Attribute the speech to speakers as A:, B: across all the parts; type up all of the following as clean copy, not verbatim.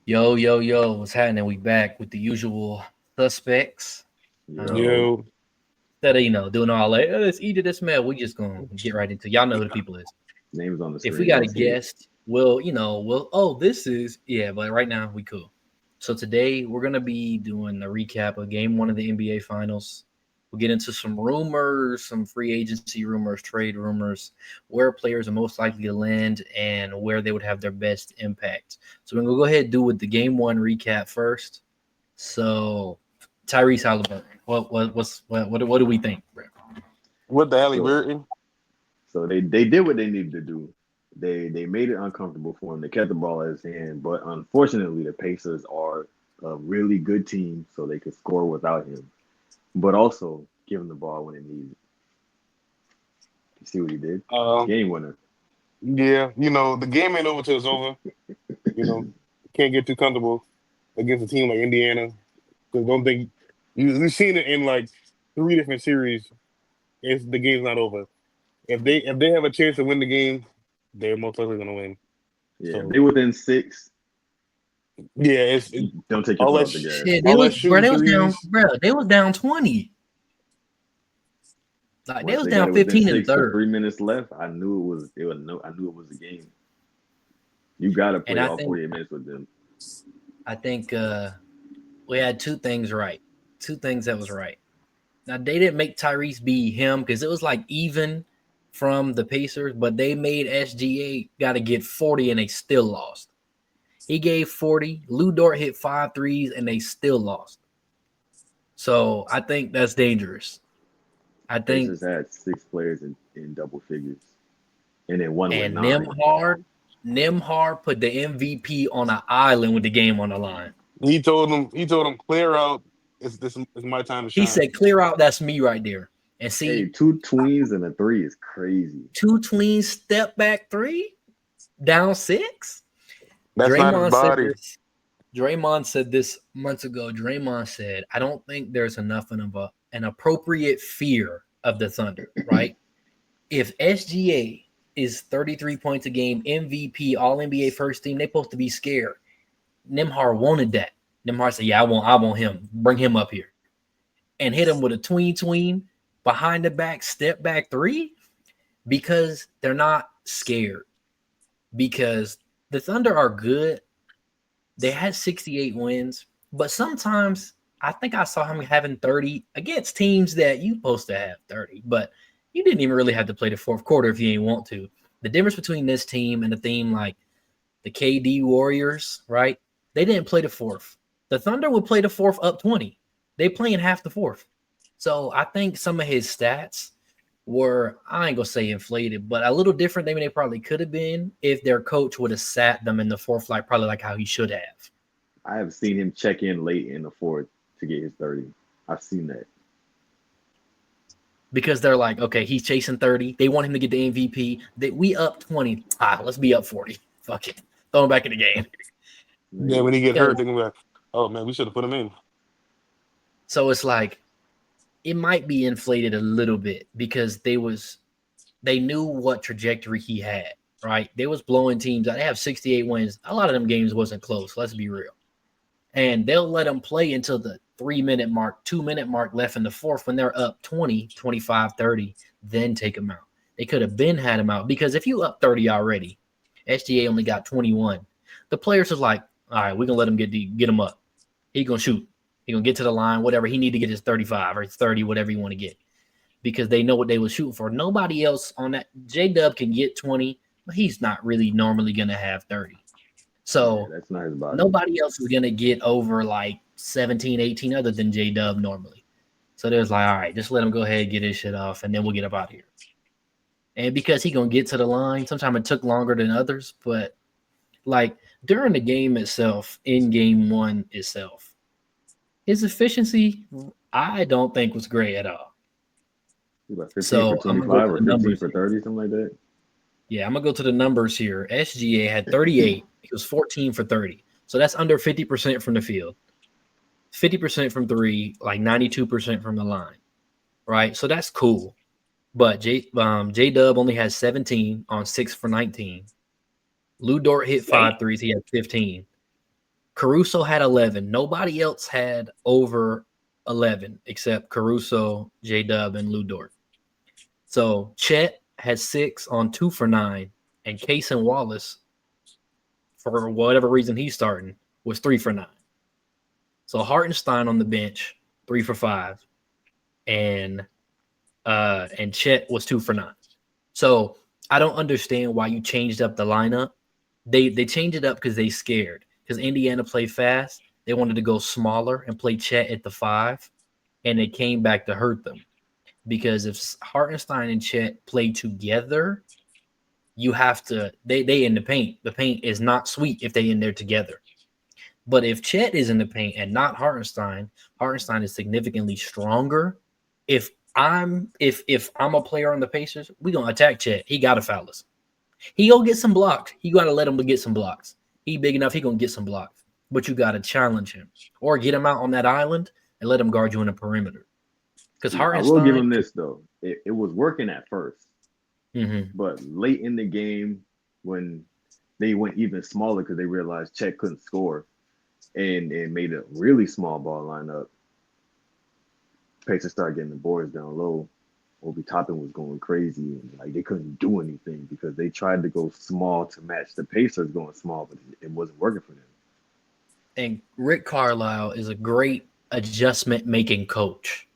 A: Yo, yo, yo, what's happening? We back with the usual suspects. Um,
B: Yo,
C: Yo,
A: Instead of, doing all that, let's eat it, smell, we just gonna get right into y'all know who the people is.
C: names on the
A: If we
C: screen.
A: got
C: I
A: a
C: see it.
A: guest, this is, yeah, but right now we cool. So today we're gonna be doing a recap of game one of the NBA finals. We'll get into some rumors, some free agency rumors, trade rumors, where players are most likely to land and where they would have their best impact. So we're gonna go ahead and do with the game one recap first. So Tyrese Halliburton, what do we think, bro?
B: what the hell he
C: So
B: Burton?
C: so they did what they needed to do. They made it uncomfortable for him. They kept the ball at his hand, but unfortunately, the Pacers are a really good team, so they could score without him. But also give him the ball when it needed. You see what he did?
B: Um,
C: Game winner.
B: yeah, the game ain't over till it's over. You know, can't get too comfortable against a team like Indiana because don't think you've seen it in like three different series. It's the game's not over. If they have a chance to win the game, they're most likely gonna win.
C: Yeah, if
B: So
C: they within six,
B: yeah,
C: don't take your
B: all
C: foot
B: that
C: off the gas.
A: Shit,
B: all that
A: they
B: shooting
A: was down,
B: threes.
A: bro. They was down 20. Like they
C: Once
A: was
C: they got
A: down
C: it within
A: 15 in the
C: six with
A: third.
C: 3 minutes left, I knew it was. It was no. I knew it was a game. You got to
A: And
C: play all 48 minutes with them.
A: I think we had two things right. Two things that was right. Now they didn't make Tyrese be him because it was like even from the Pacers, but they made SGA got to get 40 and they still lost. He gave 40. Lou Dort hit 5 threes and they still lost. So I think that's dangerous. I think
C: Pacers had six players in double figures, and then one with
A: and
C: nine.
A: Nimhard put the MVP on an island with the game on the line.
B: He told him clear out. This is my time to
A: He
B: shine.
A: said, "Clear out, that's me right there." And
C: Hey,
A: see,
C: two tweens and a three is crazy.
A: two tween step back three, down six.
B: That's not his
A: Draymond said
B: body.
A: this. Draymond said this months ago. Draymond said, "I don't think there's enough of an appropriate fear of the Thunder, right? If SGA is 33 points a game, MVP, All NBA first team, they supposed to be scared. Nimhar wanted that. Nimhar said, "Yeah, I want him. Bring him up here." And hit him with a tween behind the back, step back three because they're not scared. Because the Thunder are good. They had 68 wins, but sometimes I think I saw him having 30 against teams that you supposed to have 30, but you didn't even really have to play the fourth quarter if you didn't want to. The difference between this team and a team like the KD Warriors, right? They didn't play the fourth. The Thunder would play the fourth up 20. They playing half the fourth. So I think some of his stats were, I ain't gonna say inflated, but a little different than they probably could have been if their coach would have sat them in the fourth, like probably like how he should have.
C: I have seen him check in late in the fourth to get his 30. I've seen that.
A: Because they're like, okay, he's chasing 30. They want him to get the MVP. We up 20. Let's be up 40. Fuck it. Throw him back in the game.
B: Then when he get hurt,
A: Because
B: they're gonna be like, "Oh man, we should have put him in."
A: so it's like it might be inflated a little bit because they knew what trajectory he had, right? They was blowing teams out. They have 68 wins. A lot of them games wasn't close. Let's be real. And they'll let them play until the 3 minute mark, 2 minute mark left in the fourth when they're up 20, 25, 30, then take them out. They could have been had him out because if you up 30 already, SGA only got 21. The players are like, all right, we're gonna let him get him up. He gonna shoot. He gonna get to the line, whatever. He need to get his 35 or 30, whatever you want to get. Because they know what they were shooting for. Nobody else on that. J Dub can get 20, but he's not really normally gonna have 30.
C: Yeah,
A: So
C: that's not his body.
A: nobody else is gonna get over like 17, 18 other than J Dub normally. So there's like, all right, just let him go ahead and get his shit off, and then we'll get up out of here. And because he gonna get to the line, sometimes it took longer than others, but like during the game itself, in game one itself, his efficiency, I don't think was great at all.
C: He's like 15 for
A: So I'm gonna go
C: 25
A: to
C: or
A: the
C: 15
A: numbers
C: for
A: here.
C: 30, something like that.
A: Yeah, I'm gonna go to the numbers here. SGA had 38. He was 14 for 30. So that's under 50% from the field. 50% from three, like 92% from the line, right? So that's cool. But J Dub only has 17 on 6 for 19. Lou Dort hit
B: Damn.
A: 5 threes. He had 15. Caruso had 11. Nobody else had over 11 except Caruso, J Dub, and Lou Dort. So Chet had 6 on 2 for 9, and Case and Wallace, for whatever reason he's starting, was 3 for 9. So Hartenstein on the bench, 3 for 5, and Chet was 2 for 9. So I don't understand why you changed up the lineup. They changed it up because they scared. Because Indiana played fast. They wanted to go smaller and play Chet at the 5, and it came back to hurt them. Because if Hartenstein and Chet play together, you have to they in the paint. The paint is not sweet if they in there together. But if Chet is in the paint and not Hartenstein, Hartenstein is significantly stronger. If I'm a player on the Pacers, we gonna attack Chet. He gotta foul us. He gonna get some blocks. You gotta let him get some blocks. He big enough, he gonna get some blocks. But you gotta challenge him. Or get him out on that island and let him guard you in the perimeter. Because Hartenstein,
C: I will give him this though. It was working at 1st.
A: Mm-hmm.
C: But late in the game, when they went even smaller because they realized Chet couldn't score, and it made a really small ball lineup, Pacers started getting the boards down low. Obi Toppin was going crazy, and like they couldn't do anything because they tried to go small to match the Pacers going small, but it wasn't working for them.
A: And Rick Carlisle is a great adjustment making coach.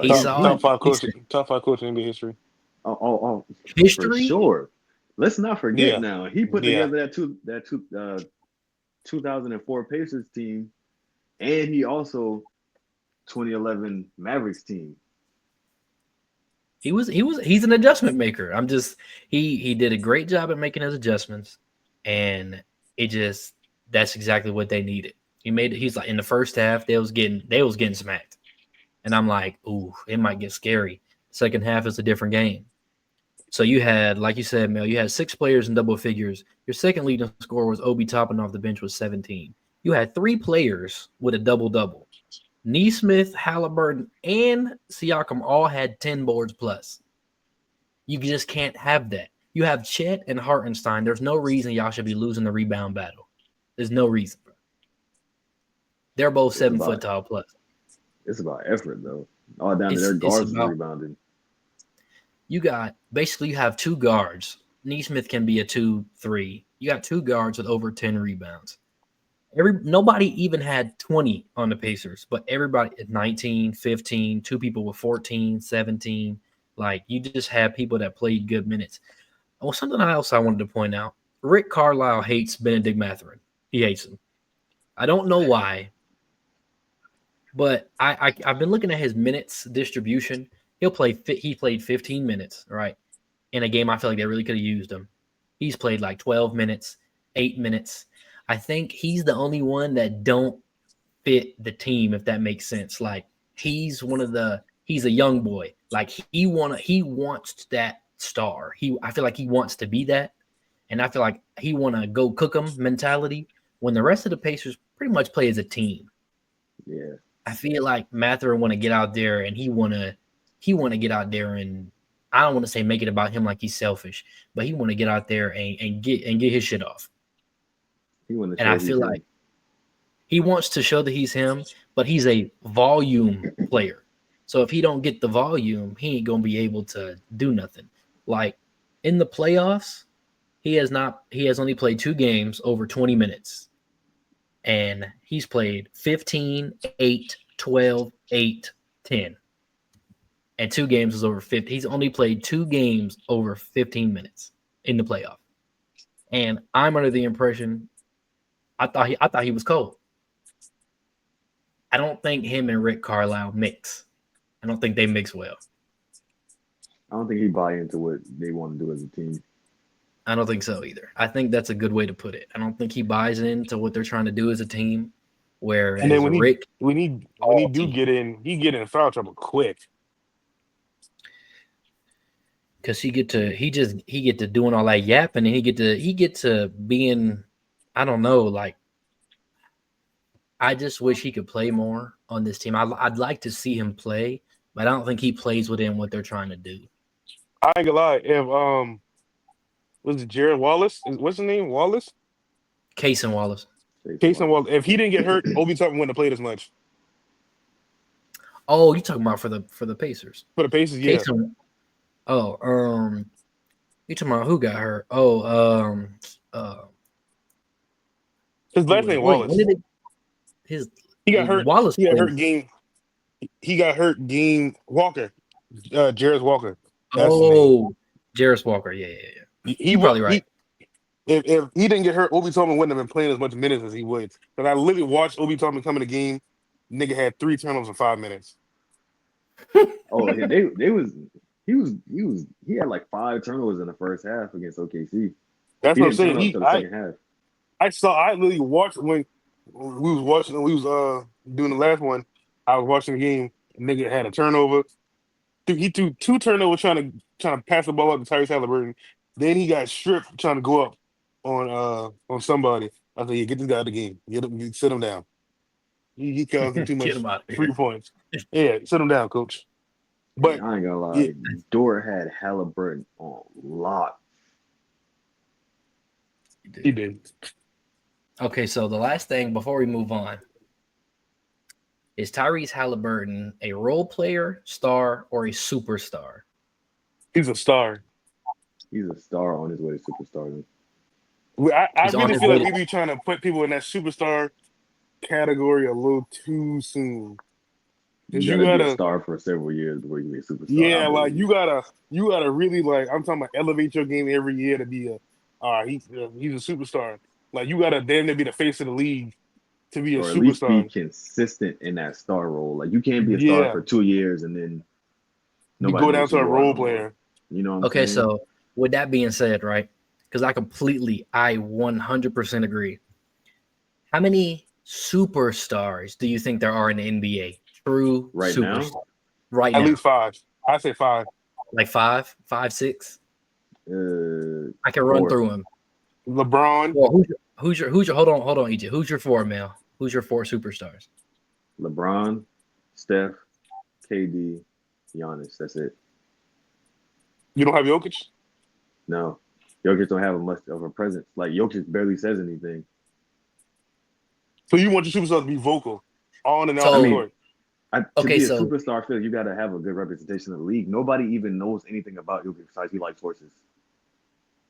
A: He saw
B: top five coach in NBA history.
C: Oh,
A: history
C: for sure. Let's not forget now. He put
B: Yeah.
C: together that 2004 Pacers team, and he also 2011 Mavericks team.
A: He's an adjustment maker. He did a great job at making his adjustments, and that's exactly what they needed. He's like in the first half they was getting smacked, and I'm like, ooh, it might get scary. Second half is a different game. So you had, like you said, Mel, you had 6 players in double figures. Your second leading scorer was Obi Toppin off the bench with 17. You had 3 players with a double-double. Neesmith, Halliburton, and Siakam all had 10 boards plus. You just can't have that. You have Chet and Hartenstein. There's no reason y'all should be losing the rebound battle. There's no reason. They're both 7 foot tall plus.
C: It's about effort, though. All down to their guards rebounding.
A: You have 2 guards. Neesmith can be a 2-3. You got 2 guards with over 10 rebounds. Nobody even had 20 on the Pacers, but everybody at 19, 15, 2 people with 14, 17. Like, you just have people that played good minutes. Well, something else I wanted to point out. Rick Carlisle hates Benedict Mathurin. He hates him. I don't know why, but I've been looking at his minutes distribution. He played 15 minutes, right? In a game I feel like they really could have used him. He's played like 12 minutes, 8 minutes. I think he's the only one that don't fit the team, if that makes sense. Like, he's a young boy. Like, he wants that star. I feel like he wants to be that. And I feel like he want to go cook them mentality when the rest of the Pacers pretty much play as a team.
C: Yeah.
A: I feel like Mathurin want to get out there and he want to get out there, and I don't want to say make it about him like he's selfish, but he want to get out there and get his shit off. And I feel like he wants to show that he's him, but he's a volume player. So if he don't get the volume, he ain't gonna be able to do nothing. Like, in the playoffs, he has only played 2 games over 20 minutes. And he's played 15, 8, 12, 8, 10. And 2 games is over 50. He's only played 2 games over 15 minutes in the playoff. And I'm under the impression I thought he was cold. I don't think him and Rick Carlisle mix. I don't think they mix well.
C: I don't think he buy into what they want to do as a team.
A: I don't think so either. I think that's a good way to put it. I don't think he buys into what they're trying to do as a team. Whereas
B: And then when he
A: get
B: in foul trouble quick.
A: Because he get to doing all that yapping, and he get to being, I don't know, like, I just wish he could play more on this team. I'd like to see him play, but I don't think he plays within what they're trying to do.
B: I ain't gonna lie. If was it Jared Wallace? What's his name? Wallace?
A: Case and Wallace.
B: Jason Walker. If he didn't get hurt, Obi Toppin wouldn't have played as much.
A: Oh, you talking about for the Pacers?
B: For the Pacers, yeah.
A: Case you talking about who got hurt? Oh,
B: His last name
A: wait, when
B: Wallace.
A: did it? His
B: He got hurt.
A: Wallace.
B: He got
A: played-
B: hurt game. He got hurt game. Walker, Jarris Walker. That's his name.
A: Oh, Jarris Walker. Yeah. You're probably right.
B: If he didn't get hurt, Obi Toppin wouldn't have been playing as much minutes as he would. Because I literally watched Obi Toppin come in the game. Nigga had 3 turnovers in 5 minutes.
C: Oh, he had like 5 turnovers in the first half against OKC.
B: That's
C: He
B: what I'm
C: didn't turn
B: saying.
C: up until the second half.
B: I literally watched when we was doing the last one. I was watching the game. Nigga had a turnover. He threw 2 turnovers trying to pass the ball up to Tyrese Halliburton. Then he got stripped trying to go up on somebody. I said, yeah, get this guy out of the game. Sit him down. He causing too much
A: Get him out of
B: 3
A: here.
B: points. Yeah, sit him down, coach. But
C: I ain't gonna lie,
B: yeah,
C: Dort had Halliburton on lock.
B: he did.
A: Okay, so the last thing before we move on is Tyrese Halliburton a role player, star, or a superstar?
B: He's a star.
C: He's a star on his way to superstardom.
B: I
A: He's on
B: really
A: his
B: feel
A: way
B: like
A: to-
B: we be trying to put people in that superstar category a little too soon. Because
C: You
B: you
C: gotta be a
B: gotta,
C: star for several years before you can be a superstar.
B: yeah,
C: I
B: like
C: believe.
B: you gotta really like. I'm talking about elevate your game every year to be he's a superstar. Like you gotta damn near be the face of the league to be a
C: Or at least be
B: superstar.
C: consistent in that star role. Like you can't be a star
B: Yeah,
C: for 2 years and then
B: you
C: nobody
B: go down
C: knows
B: to
C: who
B: a
C: you are
B: role
C: no more.
B: player.
C: You know what I'm
A: Okay,
C: saying?
A: so with that being said, right? Because I 100% agree. How many superstars do you think there are in the NBA? True
C: Right
A: superstars.
C: now?
A: Right
B: At
A: now.
B: least 5. I say 5.
A: Like 5, 6? I can
C: 4.
A: run through them.
B: LeBron,
A: Well, who's your hold on, EJ. Who's your 4, Mel? Who's your 4 superstars?
C: LeBron, Steph, KD, Giannis. That's it.
B: you don't have Jokic.
C: No. Jokic don't have much of a presence. Like Jokic barely says anything.
B: So you want your superstars to be vocal on and off
A: So-
B: the
C: I mean,
B: court.
C: To
A: Okay,
C: be a
A: so-
C: superstar, I feel you got to have a good representation of the league. Nobody even knows anything about Jokic besides he likes horses.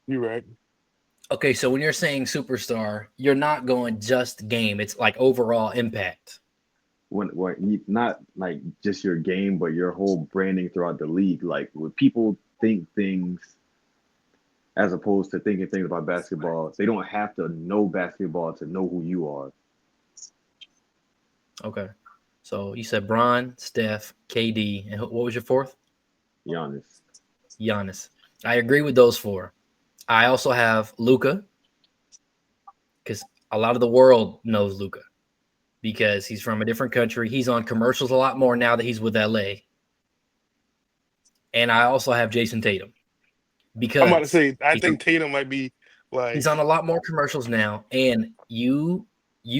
B: You're right.
A: Okay, so when you're saying superstar, you're not going just game. It's like overall impact.
C: Not like just your game, but your whole branding throughout the league. Like when people think things as opposed to thinking things about basketball, they don't have to know basketball to know who you are.
A: Okay. So you said Bron, Steph, KD, and what was your 4th?
C: Giannis.
A: Giannis. I agree with those 4. I also have Luka because a lot of the world knows Luka because he's from a different country. He's on commercials a lot more now that he's with LA. And I also have Jason Tatum because
B: I'm about to say I think Tatum might be like
A: he's on a lot more commercials now. And you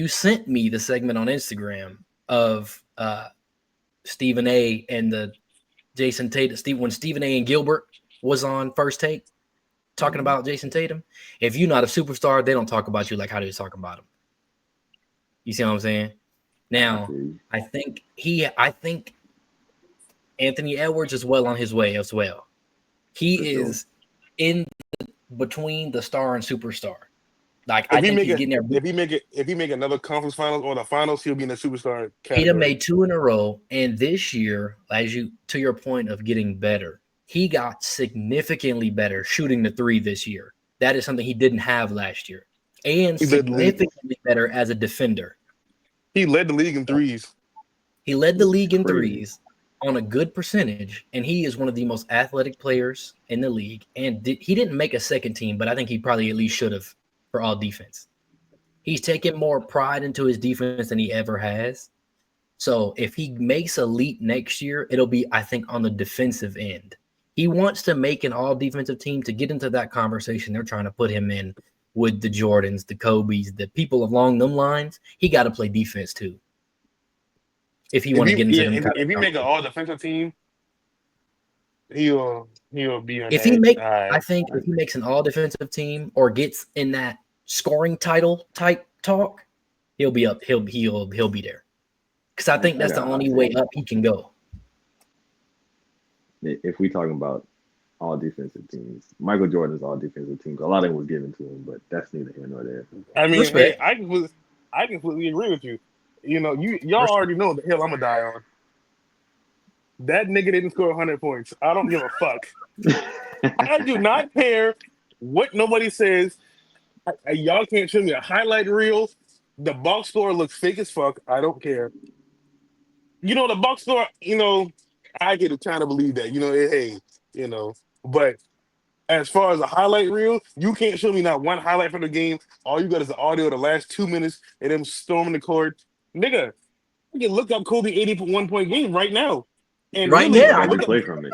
A: sent me the segment on Instagram of Stephen A. and the Jason Tatum. When Stephen A. and Gilbert was on First Take talking about Jason Tatum. If you're not a superstar, they don't talk about you like how they talk about him. You see what I'm saying? Now, I think Anthony Edwards is well on his way as well. He is in between the star and superstar. Like I think he's getting there.
B: If he make another conference finals or the finals, he'll be in the superstar category.
A: Tatum made 2 in a row, and this year, to your point of getting better, he got significantly better shooting the 3 this year. That is something he didn't have last year, and significantly better as a defender.
B: He led the league in threes.
A: He led the league in threes on a good percentage, and he is one of the most athletic players in the league. And he didn't make a second team, but I think he probably at least should have for all defense. He's taken more pride into his defense than he ever has. So if he makes a leap next year, it'll be, I think, on the defensive end. He wants to make an all-defensive team to get into that conversation. They're trying to put him in with the Jordans, the Kobes, the people along them lines. He got to play defense too. If he want to get into them.
B: If he make an all-defensive team, he'll be on
A: if
B: that.
A: he make, I think if he makes an all-defensive team or gets in that scoring title type talk, he'll be up. He'll be there. Because I think that's the only way up he can go.
C: If we talking about all defensive teams, Michael Jordan's all defensive teams. A lot of it was given to him, but that's neither here nor there.
B: I mean, hey, I completely agree with you. You know, y'all already know the hill I'm gonna die on. That nigga didn't score 100 points. I don't give a fuck. I do not care what nobody says. Y'all can't show me a highlight reel. The box score looks fake as fuck. I don't care. You know, the box score, you know, I get to kind of believe that. You know, hey, you know, but as far as a highlight reel, you can't show me not one highlight from the game. All you got is the audio of the last 2 minutes and them storming the court. Nigga, you can look up Kobe 81-point game right now. And
A: right
B: really,
A: now,
C: I can play from it.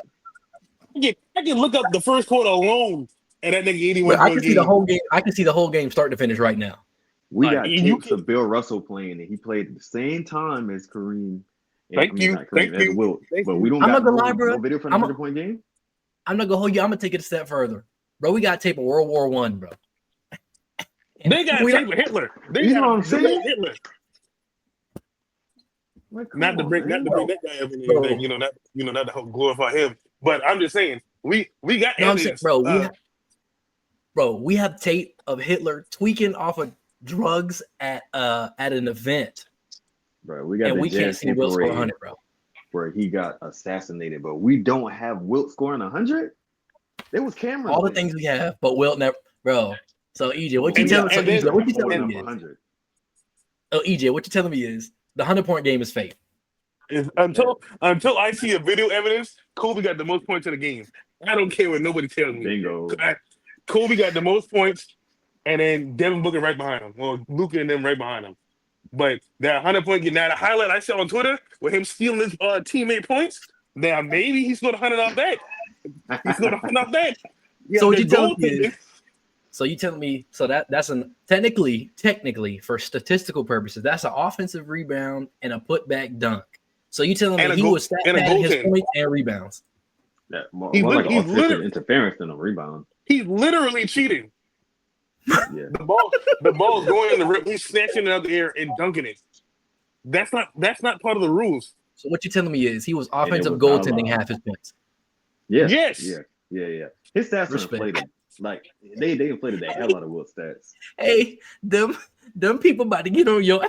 B: I can look up the first quarter alone and that nigga 81
A: I can see the whole game. I can see the whole game start to finish right now.
C: We got tapes of Bill Russell playing, and he played at the same time as Kareem.
B: Thank you.
C: Wilt, but we don't got no video from the 100-point game.
A: I'm not gonna hold you. I'm gonna take it a step further, bro. We got tape of World War I, bro.
B: They got tape of Hitler. You know what I'm saying? Hitler. Not to bring that guy up in anything, not to help glorify him. But I'm just saying, we got evidence,
A: we have tape of Hitler tweaking off of drugs at an event.
C: Bro, we got
A: and we can't see Wilt score 100, bro.
C: Where he got assassinated, but we don't have Wilt scoring 100. There was cameras.
A: All the things we have, but Wilt never, bro. So EJ, what you telling me is? Oh, EJ, what you telling me is the 100-point game is fake.
B: Until I see a video evidence, Kobe got the most points in the game. I don't care what nobody tells me.
C: Bingo.
B: Kobe got the most points, and then Devin Booker right behind him. Well, Luka and them right behind him. But that 100-point game, now the highlight I saw on Twitter with him stealing his teammate points, now maybe he scored 100 off that. He scored 100 off that. Yeah,
A: so what you telling me is, so you telling me, so that's technically for statistical purposes, that's an offensive rebound and a putback dunk. So you telling me he was stat his points and rebounds?
C: Yeah, more like offensive interference than a rebound.
B: He's literally cheating.
C: Yeah.
B: The ball's going in the rim. He's snatching it out the air and dunking it. That's not part of the rules.
A: So what you telling me is he was offensive goaltending half his points.
C: Yeah.
B: Yes.
C: Yeah. His stats are inflated. Like they inflated the hell out of Wilt's stats.
A: Hey, them people about to get on your.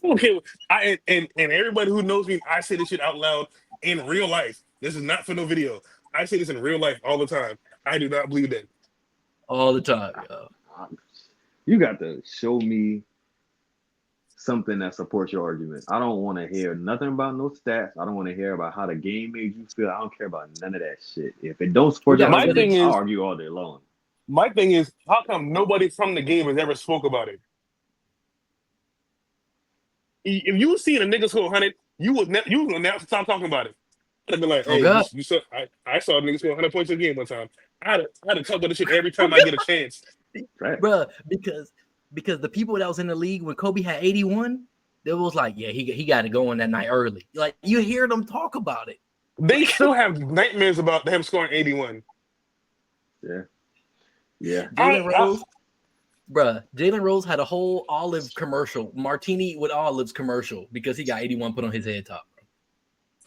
B: Okay, and everybody who knows me, I say this shit out loud in real life. This is not for no video. I say this in real life all the time. I do not believe that.
A: All the time, yo.
C: You got to show me something that supports your argument. I don't want to hear nothing about no stats. I don't want to hear about how the game made you feel. I don't care about none of that shit. If it don't support your argument, I'll argue all day long.
B: My thing is, how come nobody from the game has ever spoke about it? If you seen a nigga score 100, you would never stop talking about it. I'd be like, hey, you saw, I saw a nigga score 100 points in a game one time. I'd talk about this shit every time I get a chance.
C: Right.
A: Bro, because the people that was in the league when Kobe had 81, they was like, yeah, he got it going that night early. Like, you hear them talk about it.
B: They still have nightmares about him scoring 81.
C: Yeah.
A: Jalen Rose had a whole olive commercial, martini with olives commercial, because he got 81 put on his head top.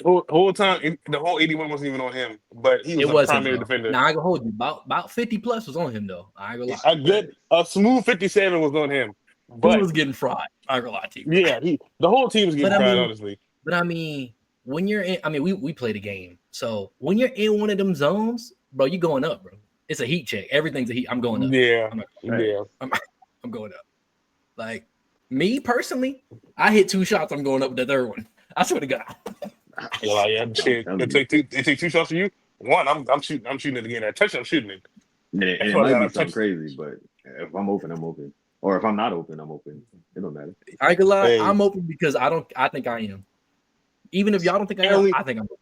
B: Whole time, the whole 81 wasn't even on him, but he was a primary defender.
A: Now I can hold you about 50 plus was on him though. I ain't gonna lie.
B: A smooth 57 was on him, but
A: he was getting fried. I ain't gonna lie to you.
B: Yeah, the whole team was getting fried, honestly.
A: But I mean, when you're in, we played a game, so when you're in one of them zones, bro, you going up, bro. It's a heat check. Everything's a heat. I'm going up. I'm going up. Like me personally, I hit 2 shots. I'm going up with the third one. I swear to God.
B: Well, yeah, it take 2 shots for you. One, I'm shooting it again. That touch, I'm shooting it.
C: Yeah, it might be something crazy, but if I'm open, I'm open. Or if I'm not open, I'm open. It don't matter.
A: I ain't gonna lie, I'm open because I think I am. Even if y'all don't think I am, I think I'm open.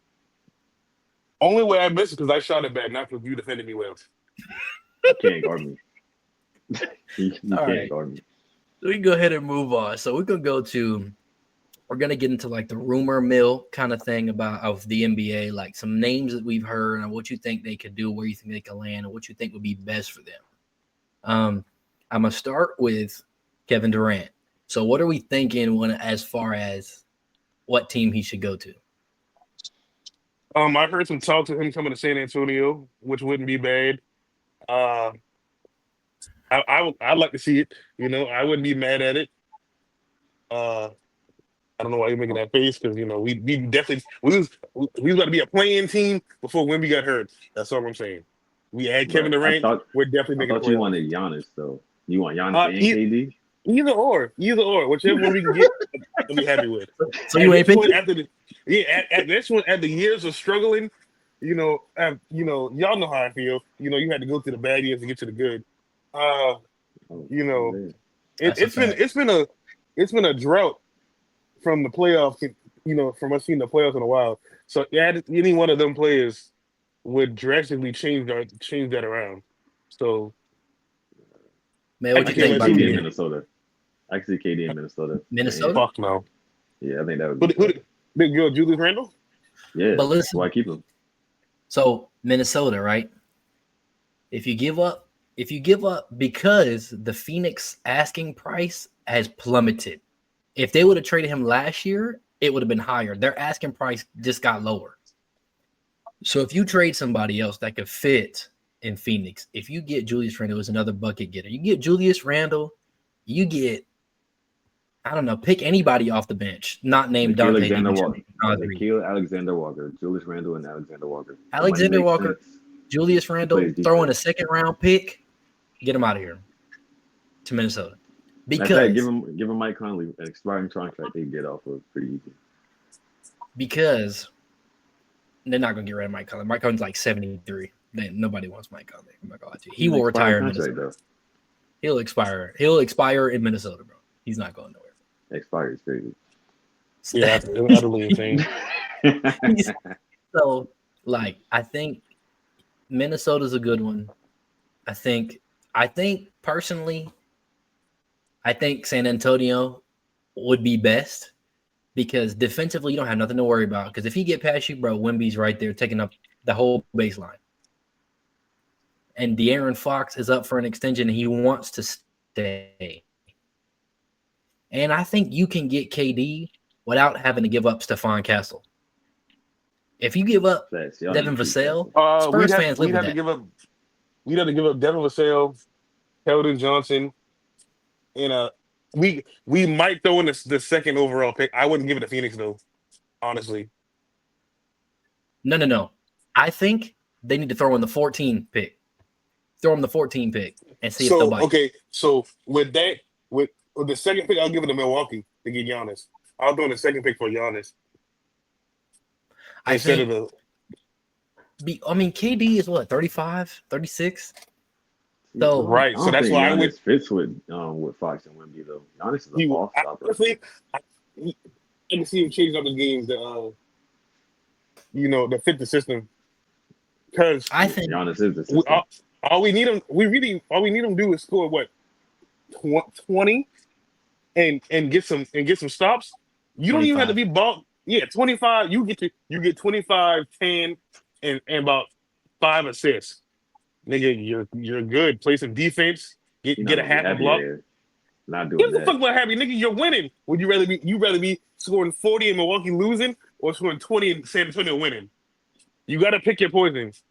B: Only way I missed it because I shot it back, not because you defended me well.
C: You can't guard me. you can't guard me.
A: So we can go ahead and move on. So we're gonna get into like the rumor mill kind of thing of the NBA, like some names that we've heard and what you think they could do, where you think they could land, and what you think would be best for them. I'm gonna start with Kevin Durant. So what are we thinking as far as what team he should go to?
B: I heard some talk to him coming to San Antonio, which wouldn't be bad. Uh, I'd like to see it. I wouldn't be mad at it. Uh, I don't know why you're making that face because we definitely we was about to be a playing team before Wemby got hurt. That's all I'm saying. We had Kevin
C: But I
B: Durant.
C: thought
B: We're definitely
C: I
B: making the
C: thought you
B: playoffs.
C: wanted Giannis though. You want Giannis
B: Uh,
C: and
B: e-
C: KD?
B: either or, whichever one we can get, I'll be happy with.
A: So
B: At
A: you
B: this
A: ain't
B: point,
A: picking?
B: after at this one, after years of struggling, y'all know how I feel. You had to go through the bad years to get to the good. Uh,
C: Oh,
B: you know,
C: man.
B: it,
A: That's a
B: it's been
A: fact.
B: a drought from the playoffs. From us seeing the playoffs in a while. So any one of them players would drastically change that around. So
A: Man,
B: I,
A: what
C: I
A: you
C: can
B: can't
A: think
C: see
B: let
A: about
B: too
C: KD in
B: many.
A: KD?
C: Minnesota. I can see KD in Minnesota. Man,
A: Minnesota?
B: Fuck no.
C: yeah, I think that would
B: Who,
C: be
B: did- who,
C: tough.
B: did- Big girl Julius Randle.
C: Yeah,
A: But
C: that's why
A: listen,
C: I keep him.
A: so Minnesota, right? If you give up because the Phoenix asking price has plummeted. If they would have traded him last year, it would have been higher. Their asking price just got lower. So if you trade somebody else that could fit in Phoenix, if you get Julius Randle as another bucket getter, you get Julius Randle, you get, I don't know, pick anybody off the bench, not named
C: Nikhil
A: Dante
C: Alexander Walker,
A: DiVincenzo.
C: Julius Randle, and Alexander Walker. The money
A: Alexander
C: makes
A: Walker,
C: sense.
A: Julius
C: He
A: Randle,
C: plays
A: throw in a
C: defense.
A: second round pick, get him out of here to Minnesota.
C: Matter of fact,
A: Because
C: give him Mike Conley an expiring contract they can get off of pretty easy.
A: because they're not gonna get rid of Mike Conley. Mike Conley's like 73. Nobody wants Mike Conley. I'm not gonna lie to you. He
C: He's an
A: will
C: expiring
A: retire in
C: contract
A: Minnesota.
C: though.
A: He'll expire. He'll expire in Minnesota, bro. He's not going nowhere.
C: Expired is crazy.
B: Yeah, utterly insane.
A: So, like, I think Minnesota's a good one. I think personally, I think San Antonio would be best because defensively you don't have nothing to worry about. Because if he get past you, bro, Wemby's right there taking up the whole baseline. And De'Aaron Fox is up for an extension and he wants to stay. And I think you can get KD without having to give up Stephon Castle. If you give up
C: Facts. Y'all
A: Devin
C: need to keep
A: Vassell,
C: Castle.
B: We'd
A: Spurs
B: have
A: fans live
B: we'd
A: with
B: have to
A: that.
B: give up Devin Vassell, Keldon Johnson, and we might throw in the second overall pick. I wouldn't give it to Phoenix though, honestly.
A: No. I think they need to throw in the 14 pick. Throw them the 14 pick and see if they'll
B: So
A: bite.
B: okay, so with the second pick, I'll give it to Milwaukee to get Giannis. I'll throw in the second pick for Giannis
A: I
B: instead of
A: think
B: the
A: KD is what, 35, 36?
C: Yeah, I
A: So
C: don't,
B: right.
C: I
B: So
C: don't
B: that's
C: think
B: why I would.
C: Giannis fits with Fox and Wemby though. Giannis is a ball stopper.
B: Honestly, I can see him changing up his games to fit the system because
A: I think
C: Giannis is the
B: we,
C: system.
B: all we need him. All we need him to do is score what 20 and get some stops. You don't even have to
A: 25.
B: be ball. Yeah, 25. You get 25, 10, and about 5 assists. Nigga, you're good. Play some defense.
C: He's not
B: Get a
C: gonna be
B: half a
C: happy
B: block.
C: there. Not doing
B: Give a fuck
C: that.
B: about happy nigga. You're winning. Would you rather be scoring 40 in Milwaukee losing or scoring 20 in San Antonio winning? You got to pick your poisons.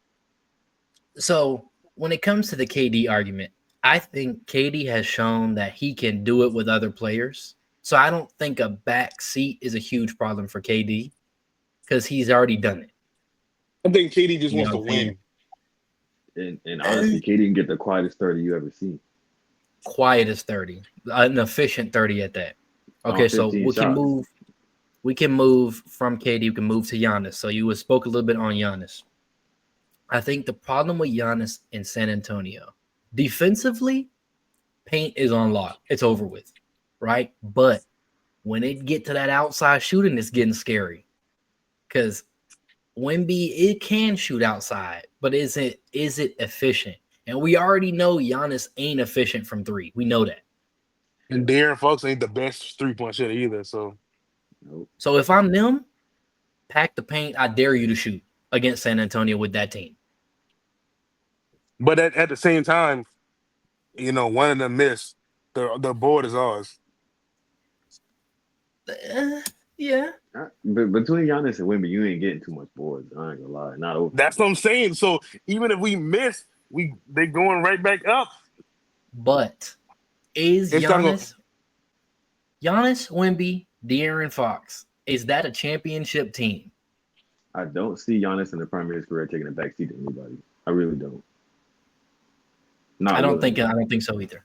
A: so. When it comes to the KD argument, I think KD has shown that he can do it with other players. So I don't think a back seat is a huge problem for KD because he's already done it.
B: I think KD just
A: You know
B: wants
A: what
B: to
A: I'm saying?
B: win.
C: And honestly, KD can get the quietest 30 you ever seen.
A: Quiet as 30, an efficient 30 at that.
C: On
A: Okay, so
C: 15 shots.
A: We can move from KD. We can move to Giannis. So you spoke a little bit on Giannis. I think the problem with Giannis in San Antonio, defensively, paint is on lock. It's over with, right? But when it get to that outside shooting, it's getting scary because Wemby, it can shoot outside, but is it efficient? And we already know Giannis ain't efficient from three. We know that.
B: And De'Aaron Fox ain't the best 3-point shooter either. So,
C: Nope.
A: So if I'm them, pack the paint. I dare you to shoot against San Antonio with that team.
B: but at the same time, one of them missed. The board is ours.
A: Yeah.
C: But between Giannis and Wemby, you ain't getting too much boards. I ain't gonna lie. Not over.
B: That's what I'm saying. So even if we miss, they going right back up.
A: But is
B: It's not going.
A: Giannis, Wemby, De'Aaron Fox, is that a championship team?
C: I don't see Giannis in the prime of his career taking a backseat to anybody. I really don't.
A: I
C: Not
A: don't think
C: willingly.
A: so either.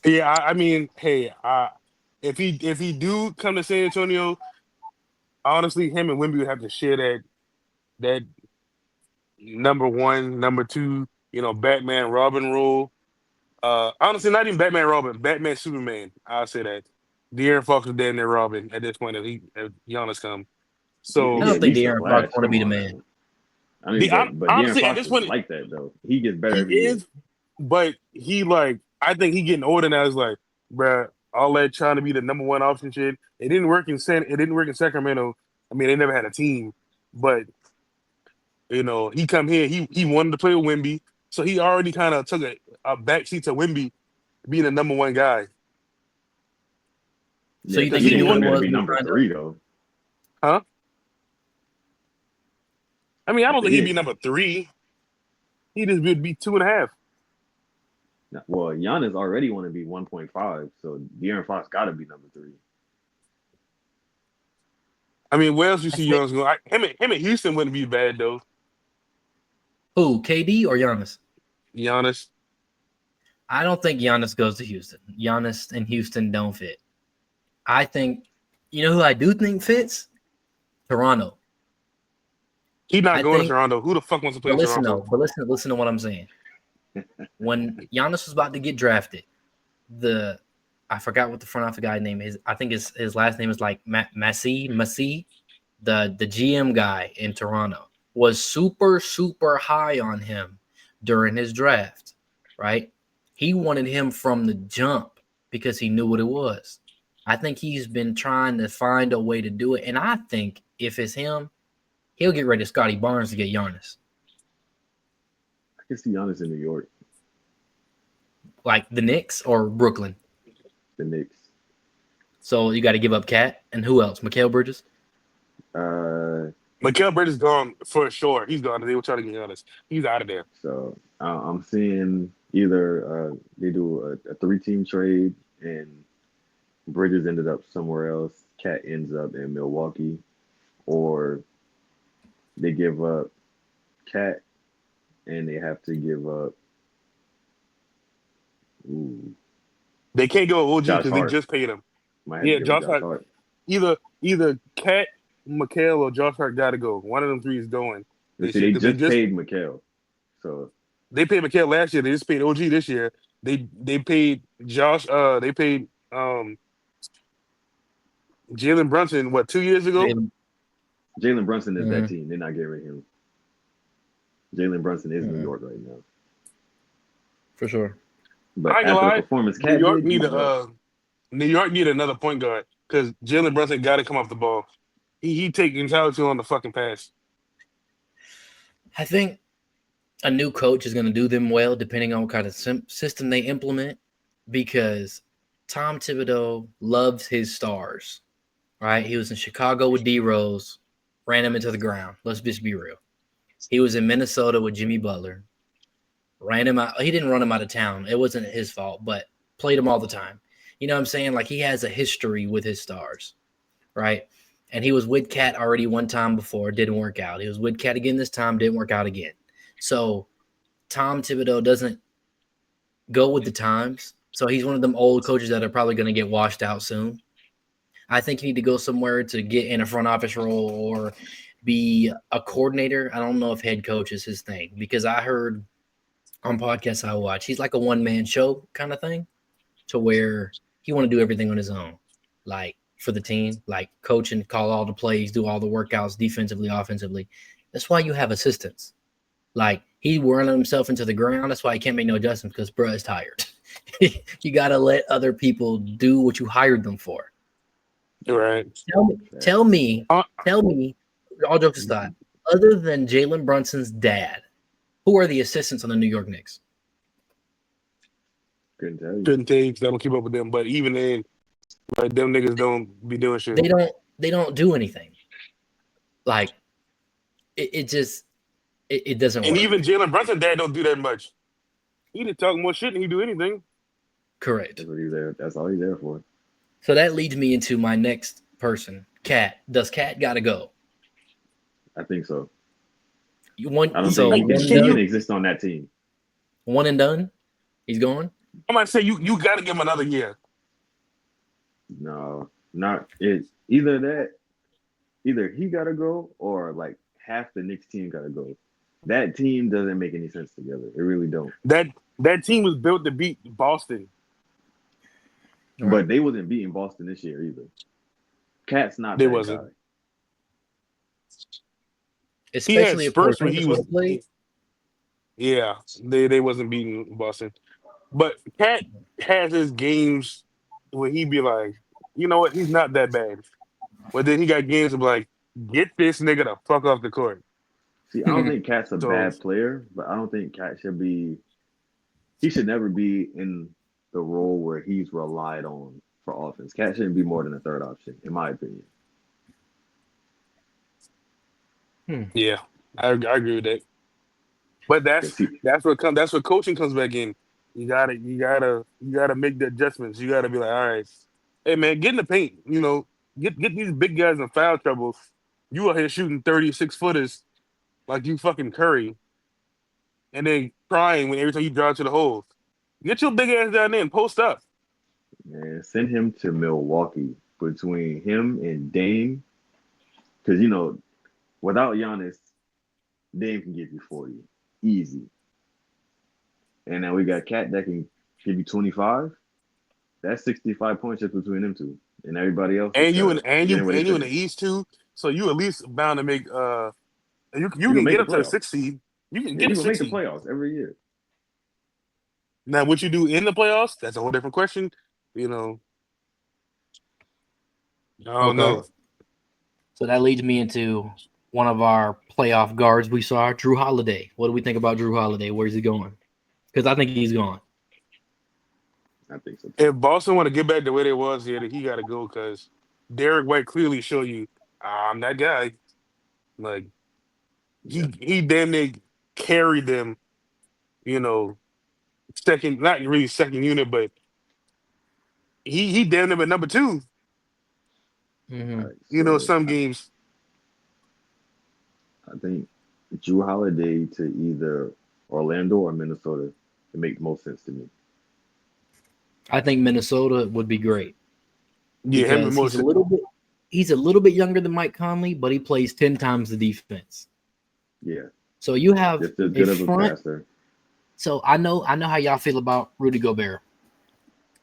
B: Yeah, I mean, hey, if he do come to San Antonio, honestly, him and Wemby would have to share that number one, number two, Batman Robin role. Honestly, not even Batman Robin, Batman Superman. I'll say that. De'Aaron Fox is damn near Robin at this point if Giannis come.
C: He
A: I
B: So
C: can
A: don't
C: at
A: think
C: least
A: De'Aaron Fox
C: splash.
A: want to
C: Come
A: be the
C: on
A: man.
C: now. I mean, but De'Aaron
B: honestly, at
C: Fox
B: this
C: is
B: point,
C: like that though. He gets better
B: he
C: every year.
B: is, but I think he getting older now. It's like, bruh, all that trying to be the number one option shit. It didn't work in Sacramento. I mean, they never had a team, but he come here. He wanted to play with Wemby, so he already kind of took a backseat to Wemby being the number one guy.
A: So
C: Yeah,
A: you
C: because
A: think
B: Because he
A: he
C: he
A: knew
C: ain't
A: what it
C: come
B: didn't
C: here to
B: want,
A: was
C: be
A: when he
C: number
A: signed up?
C: 3 though.
B: huh? I mean, I
C: I
B: don't
C: said
B: think he'd be
C: he.
B: number three. He just would be 2.5.
C: Well, Giannis already want to be 1.5, so De'Aaron Fox got to be number 3.
B: I mean, where else you
A: I
B: see
A: think
B: Young's going? Him and Houston wouldn't be bad though.
A: who, KD or Giannis?
B: Giannis.
A: I don't think Giannis goes to Houston. Giannis and Houston don't fit. I think, you know who I do think fits? Toronto.
B: He's not
A: I
B: going to
A: think,
B: Toronto. Who the fuck wants to play
A: but
B: in
A: listen
B: Toronto?
A: though, listen to what I'm saying. When Giannis was about to get drafted, I forgot what the front office guy name is. I think his last name is like Massey, the GM guy in Toronto was super high on him during his draft, right? He wanted him from the jump because he knew what it was. I think he's been trying to find a way to do it, and I think if it's him, he'll get ready to Scotty Barnes to get Giannis,
C: I can see Giannis in New York,
A: like the Knicks or Brooklyn.
C: the Knicks.
A: So you got to give up Cat and who else? Mikal Bridges.
C: Uh,
B: Mikal Bridges gone for sure. He's gone. They were trying to get Giannis. He's out of there.
C: so I'm seeing either they do a 3-team trade and Bridges ended up somewhere else. Cat ends up in Milwaukee, or they give up Cat and they have to give up ooh,
B: They can't go OG
C: Josh
B: because they
C: Hart.
B: just paid him.
C: Might have to
B: Yeah,
C: give up
B: Josh
C: Josh
B: Hart.
C: Hart.
B: Either Cat, McHale, or Josh Hart got to go. One of them three is going
C: You
B: this
C: see,
B: year
C: they
B: because
C: just paid McHale, so
B: they paid McHale last year. They just paid OG this year. They paid Josh. They paid Jalen Brunson 2 years ago.
C: Jalen Brunson is that
A: Mm-hmm.
C: team. They're not getting rid of him. Jalen Brunson is New
A: Mm-hmm.
C: York right now.
A: For sure.
C: But
B: I ain't gonna
C: after the
B: lie.
C: performance Cat did, he's up.
B: New York need another point guard because Jalen Brunson got to come off the ball. He taking entirety on the fucking pass.
A: I think a new coach is going to do them well depending on what kind of system they implement because Tom Thibodeau loves his stars, right? He was in Chicago with D Rose, ran him into the ground. Let's just be real. He was in Minnesota with Jimmy Butler, ran him out. He didn't run him out of town. It wasn't his fault, but played him all the time. You know what I'm saying? Like he has a history with his stars, right? And he was with Cat already one time before, didn't work out. He was with Cat again this time, didn't work out again. So Tom Thibodeau doesn't go with the times. So he's one of them old coaches that are probably going to get washed out soon. I think you need to go somewhere to get in a front office role or be a coordinator. I don't know if head coach is his thing because I heard on podcasts I watch, he's like a one-man show kind of thing to where he want to do everything on his own, like for the team, like coach and call all the plays, do all the workouts defensively, offensively. That's why you have assistants. Like he running himself into the ground. That's why he can't make no adjustments because bro is tired. You got to let other people do what you hired them for.
B: Right.
A: Tell me,
B: Uh,
A: all jokes aside, other than Jalen Brunson's dad, who are the assistants on the New York Knicks?
C: Couldn't tell you.
B: couldn't take. I don't keep up with them. But even then, Like them niggas don't be doing shit.
A: They don't do anything. Like it just it doesn't
B: And
A: work.
B: even Jalen Brunson dad don't do that much. He did talk more shit than he do anything.
A: Correct.
C: That's what he's there. That's all he's there for.
A: So that leads me into my next person, Cat. Does Cat gotta go?
C: I think so. I don't
A: So
C: think
A: one and
C: he can
A: done.
C: exist on that team.
A: One and done. He's gone.
B: I might say you got to give him another year.
C: No, not it. Either that, either he gotta go or like half the Knicks team gotta go. That team doesn't make any sense together. It really don't.
B: That team was built to beat Boston.
A: Right.
C: But they wasn't beating Boston this year either. Cat's not
B: They
C: that
B: wasn't.
C: guy.
B: He had
A: Especially if
B: spurts where he
A: Porzingis would
B: was.
A: have played.
B: Yeah, they wasn't beating Boston. But Cat has his games where he be like, you know what, he's not that bad. But then he got games of like, get this nigga the fuck off the court.
C: See, I don't think Cat's a
B: So
C: bad player, but I don't think Cat should be. He should never be in the role where he's relied on for offense. Cat shouldn't be more than a third option, in my opinion.
B: yeah, I agree with that. But that's what coaching comes back in. You gotta make the adjustments. You gotta be like, all right, hey man, get in the paint. You know, get these big guys in foul trouble. You out here shooting 36 footers like you fucking Curry, and then crying when every time you drive to the hole. Get your big ass down there and post up.
C: Man, send him to Milwaukee between him and Dame, because without Giannis, Dame can give you 40 easy, and now we got Cat that can give you 25. That's 65 points just between them two, and everybody else is
B: And you
C: gotta
B: and and
C: get
B: you
C: in where they
B: and you
C: fit
B: in the
C: in.
B: East too. So you at least bound to make you
C: You gonna
B: can
C: make
B: get
C: the
B: up to the
C: playoffs.
B: 6th seed. You can
C: Yeah,
B: get
C: you
B: a
C: gonna make
B: 6th
C: the
B: seed.
C: playoffs every year.
B: Now what you do in the playoffs, that's a whole different question. You know, I don't
A: Okay.
B: know.
A: So that leads me into one of our playoff guards we saw, Drew Holiday. What do we think about Drew Holiday? Where's he going? Because I think he's gone.
C: I think so too.
B: If Boston want to get back to where they was here, he got to go because Derek White clearly showed you I'm that guy. Like
C: Yeah,
B: he damn near carried them. You know, second not really second unit, but he damn near at number two.
C: all
A: Mm-hmm.
C: right.
B: You know,
C: So
B: some games.
C: I think Drew Holiday to either Orlando or Minnesota it makes most sense to me.
A: I think Minnesota would be great
B: Yeah, him and
A: because
B: most.
A: he's a little bit younger than Mike Conley, but he plays 10 times the defense.
C: Yeah,
A: So you have
C: just as
A: a
C: good of a
A: front.
C: passer.
A: So I know how y'all feel about Rudy Gobert,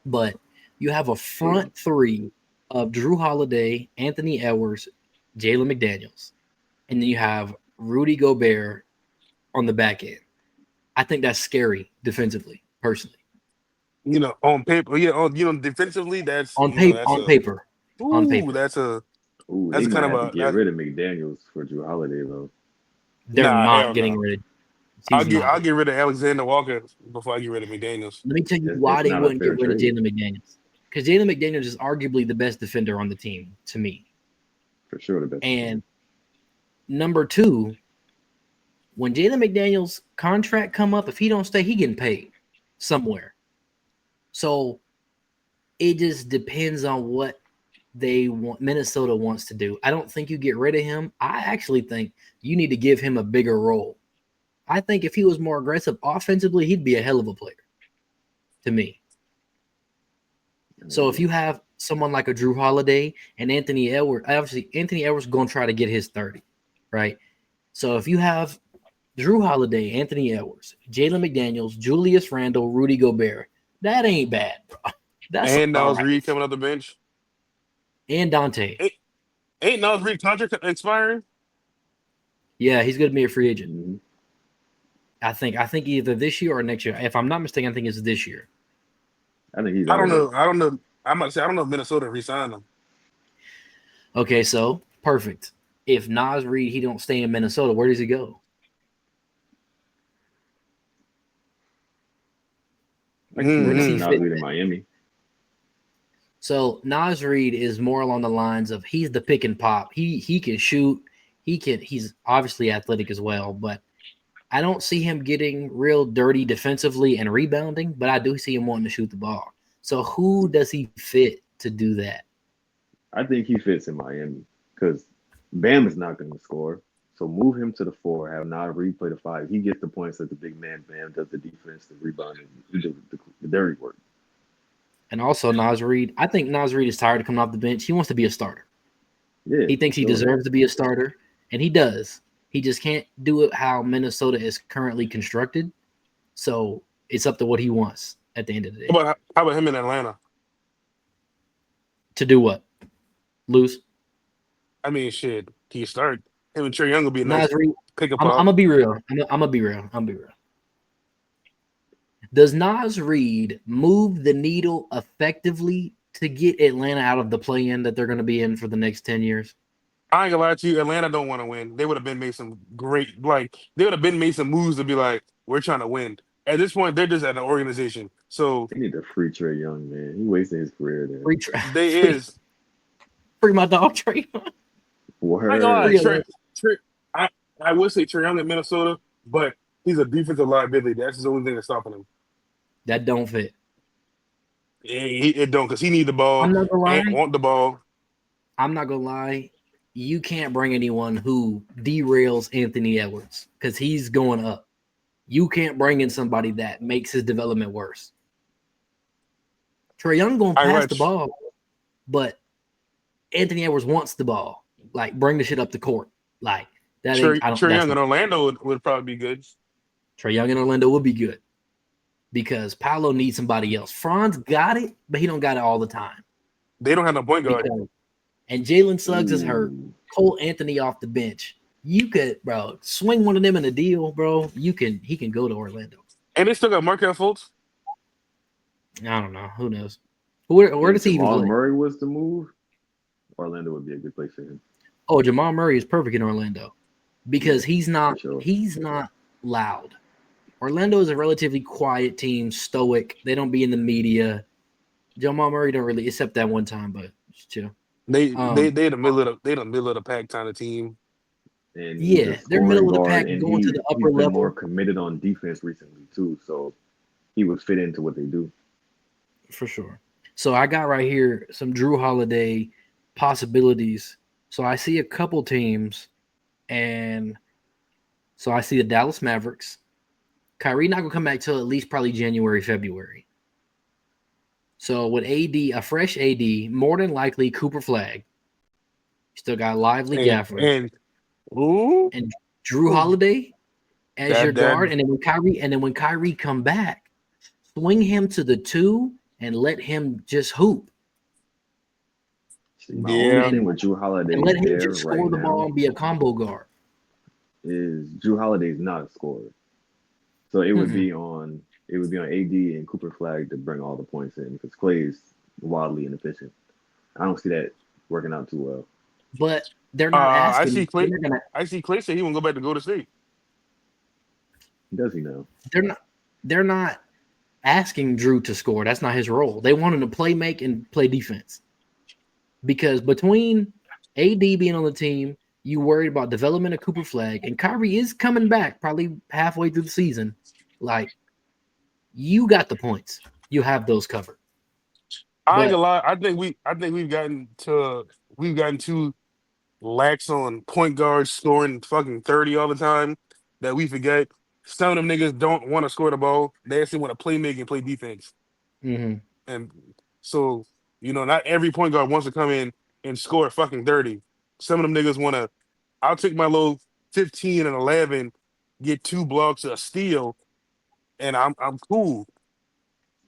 A: but you have a front three of Drew Holiday, Anthony Edwards, Jalen McDaniels, and then you have Rudy Gobert on the back end. I think that's scary defensively, personally.
B: You know, on paper, yeah. Defensively, that's
A: On paper,
B: that's
A: on
B: a
A: paper, on
B: ooh,
A: paper.
C: Ooh, they
B: that's a
C: might
B: kind of
C: have to
B: a
C: get rid of McDaniels for Drew Holiday though.
A: They're
B: nah,
A: not
B: hell
A: getting
B: no.
A: rid of. He's
B: I'll
A: not.
B: get rid of Alexander Walker before I get rid of McDaniels.
A: Let me tell you why
C: It's
A: they
C: not a
A: wouldn't
C: fair
A: get rid of
C: trade
A: Jalen McDaniels. Because Jalen McDaniels is arguably the best defender on the team to me.
C: for sure. The best.
A: And number two, when Jalen McDaniels' contract come up, if he don't stay, he getting paid somewhere. So it just depends on what they want. Minnesota wants to do. I don't think you get rid of him. I actually think you need to give him a bigger role. I think if he was more aggressive offensively, he'd be a hell of a player to me. So if you have someone like a Drew Holiday and Anthony Edwards, obviously Anthony Edwards is going to try to get his 30, right? So if you have Drew Holiday, Anthony Edwards, Jalen McDaniels, Julius Randle, Rudy Gobert, that ain't bad, bro. That's
B: And
A: all
B: Niles
A: right.
B: Reed coming off the bench.
A: And Dante.
B: Ain't Niles Reed contract expiring?
A: Yeah, he's going to be a free agent.
C: Mm-hmm.
A: I think either this year or next year. If I'm not mistaken, I think it's this year.
C: I think he's
B: I
C: out
B: don't
C: of there.
B: know. I don't know. I'm about to say I don't know if Minnesota re-signed him.
A: Okay, so perfect. If Nas Reed he don't stay in Minnesota, where does he go? Where does he
C: Not
A: fit?
C: leaving Miami.
A: So Nas Reed is more along the lines of he's the pick and pop. He can shoot. He's obviously athletic as well, but I don't see him getting real dirty defensively and rebounding, but I do see him wanting to shoot the ball. So who does he fit to do that?
C: I think he fits in Miami because Bam is not going to score. So move him to the 4, have Nas Reed play the 5. He gets the points as the big man. Bam does the defense, the rebounding, he does the dirty work.
A: And also Nas Reed, I think Nas Reed is tired of coming off the bench. He wants to be a starter.
C: Yeah,
A: He thinks he deserves to be a starter, and he does. He just can't do it how Minnesota is currently constructed. So it's up to what he wants at the end of the day.
B: How about him in Atlanta?
A: To do what? Lose?
B: I mean, shit. He start him and Trae Young will be a nice
A: Nas Reed,
B: pick up.
A: I'm gonna be real. I'm gonna be real. Does Nas Reed move the needle effectively to get Atlanta out of the play-in that they're going to be in for the next 10 years?
B: I ain't gonna lie to you. Atlanta don't want to win. They would have been made some great, they would have been made some moves to be like, we're trying to win. At this point, they're just at an organization. So
C: they need to free Trae Young, man. He wasted his career there.
A: Free my dog Trae.
B: I ain't gonna lie, I would say Trae Young in Minnesota, but he's a defensive liability. That's the only thing that's stopping him.
A: That don't fit.
B: It don't, because he need the ball and want the ball.
A: I'm not gonna lie. You can't bring anyone who derails Anthony Edwards because he's going up. You can't bring in somebody that makes his development worse. Trae Young gonna pass the ball, but Anthony Edwards wants the ball. Like, bring the shit up the court. Like that.
B: Trae Young in Orlando would probably be good.
A: Trae Young in Orlando would be good because Paolo needs somebody else. Franz got it, but he don't got it all the time.
B: They don't have no point guard.
A: And Jalen Suggs is hurt. Cole Anthony off the bench. You could, bro, swing one of them in a deal, bro. He can go to Orlando.
B: And they still got Markelle Fultz.
A: I don't know. Who knows? Where does he even play?
C: Murray was the move. Orlando would be a good place for him.
A: Oh, Jamal Murray is perfect in Orlando because he's not loud. Orlando is a relatively quiet team, stoic. They don't be in the media. Jamal Murray don't really, except that one time, but it's chill.
B: They in the middle of the pack kind of team.
C: And
A: they're middle of the pack going to the upper level.
C: More committed on defense recently too, so he would fit into what they do.
A: For sure. So I got right here some Drew Holiday possibilities. So I see a couple teams, and so I see the Dallas Mavericks. Kyrie not gonna come back till at least probably January, February. So with AD, a fresh AD, more than likely Cooper Flag. Still got Lively Gafford and Drew Holiday as your guard. And then when Kyrie come back, swing him to the 2 and let him just hoop.
C: My only thing with Drew Holiday
A: and let him just score the ball and be a combo guard.
C: Is Drew Holiday's not a scorer, so it would be on AD and Cooper Flag to bring all the points in because Clay is wildly inefficient. I don't see that working out too well.
A: But they're not asking.
B: I see Clay say he won't go back to Golden State.
C: Does he now?
A: They're not asking Drew to score. That's not his role. They want him to play, make, and play defense. Because between AD being on the team, you worried about development of Cooper Flag, and Kyrie is coming back probably halfway through the season. Like, you got the points. You have those covered.
B: I ain't gonna lie. I think we've gotten too lax on point guards scoring fucking 30 all the time that we forget some of them niggas don't want to score the ball. They actually want to play make and play defense.
A: Mm-hmm.
B: And so, not every point guard wants to come in and score fucking 30. Some of them niggas want to, I'll take my low 15 and 11, get 2 blocks, a steal, and I'm cool.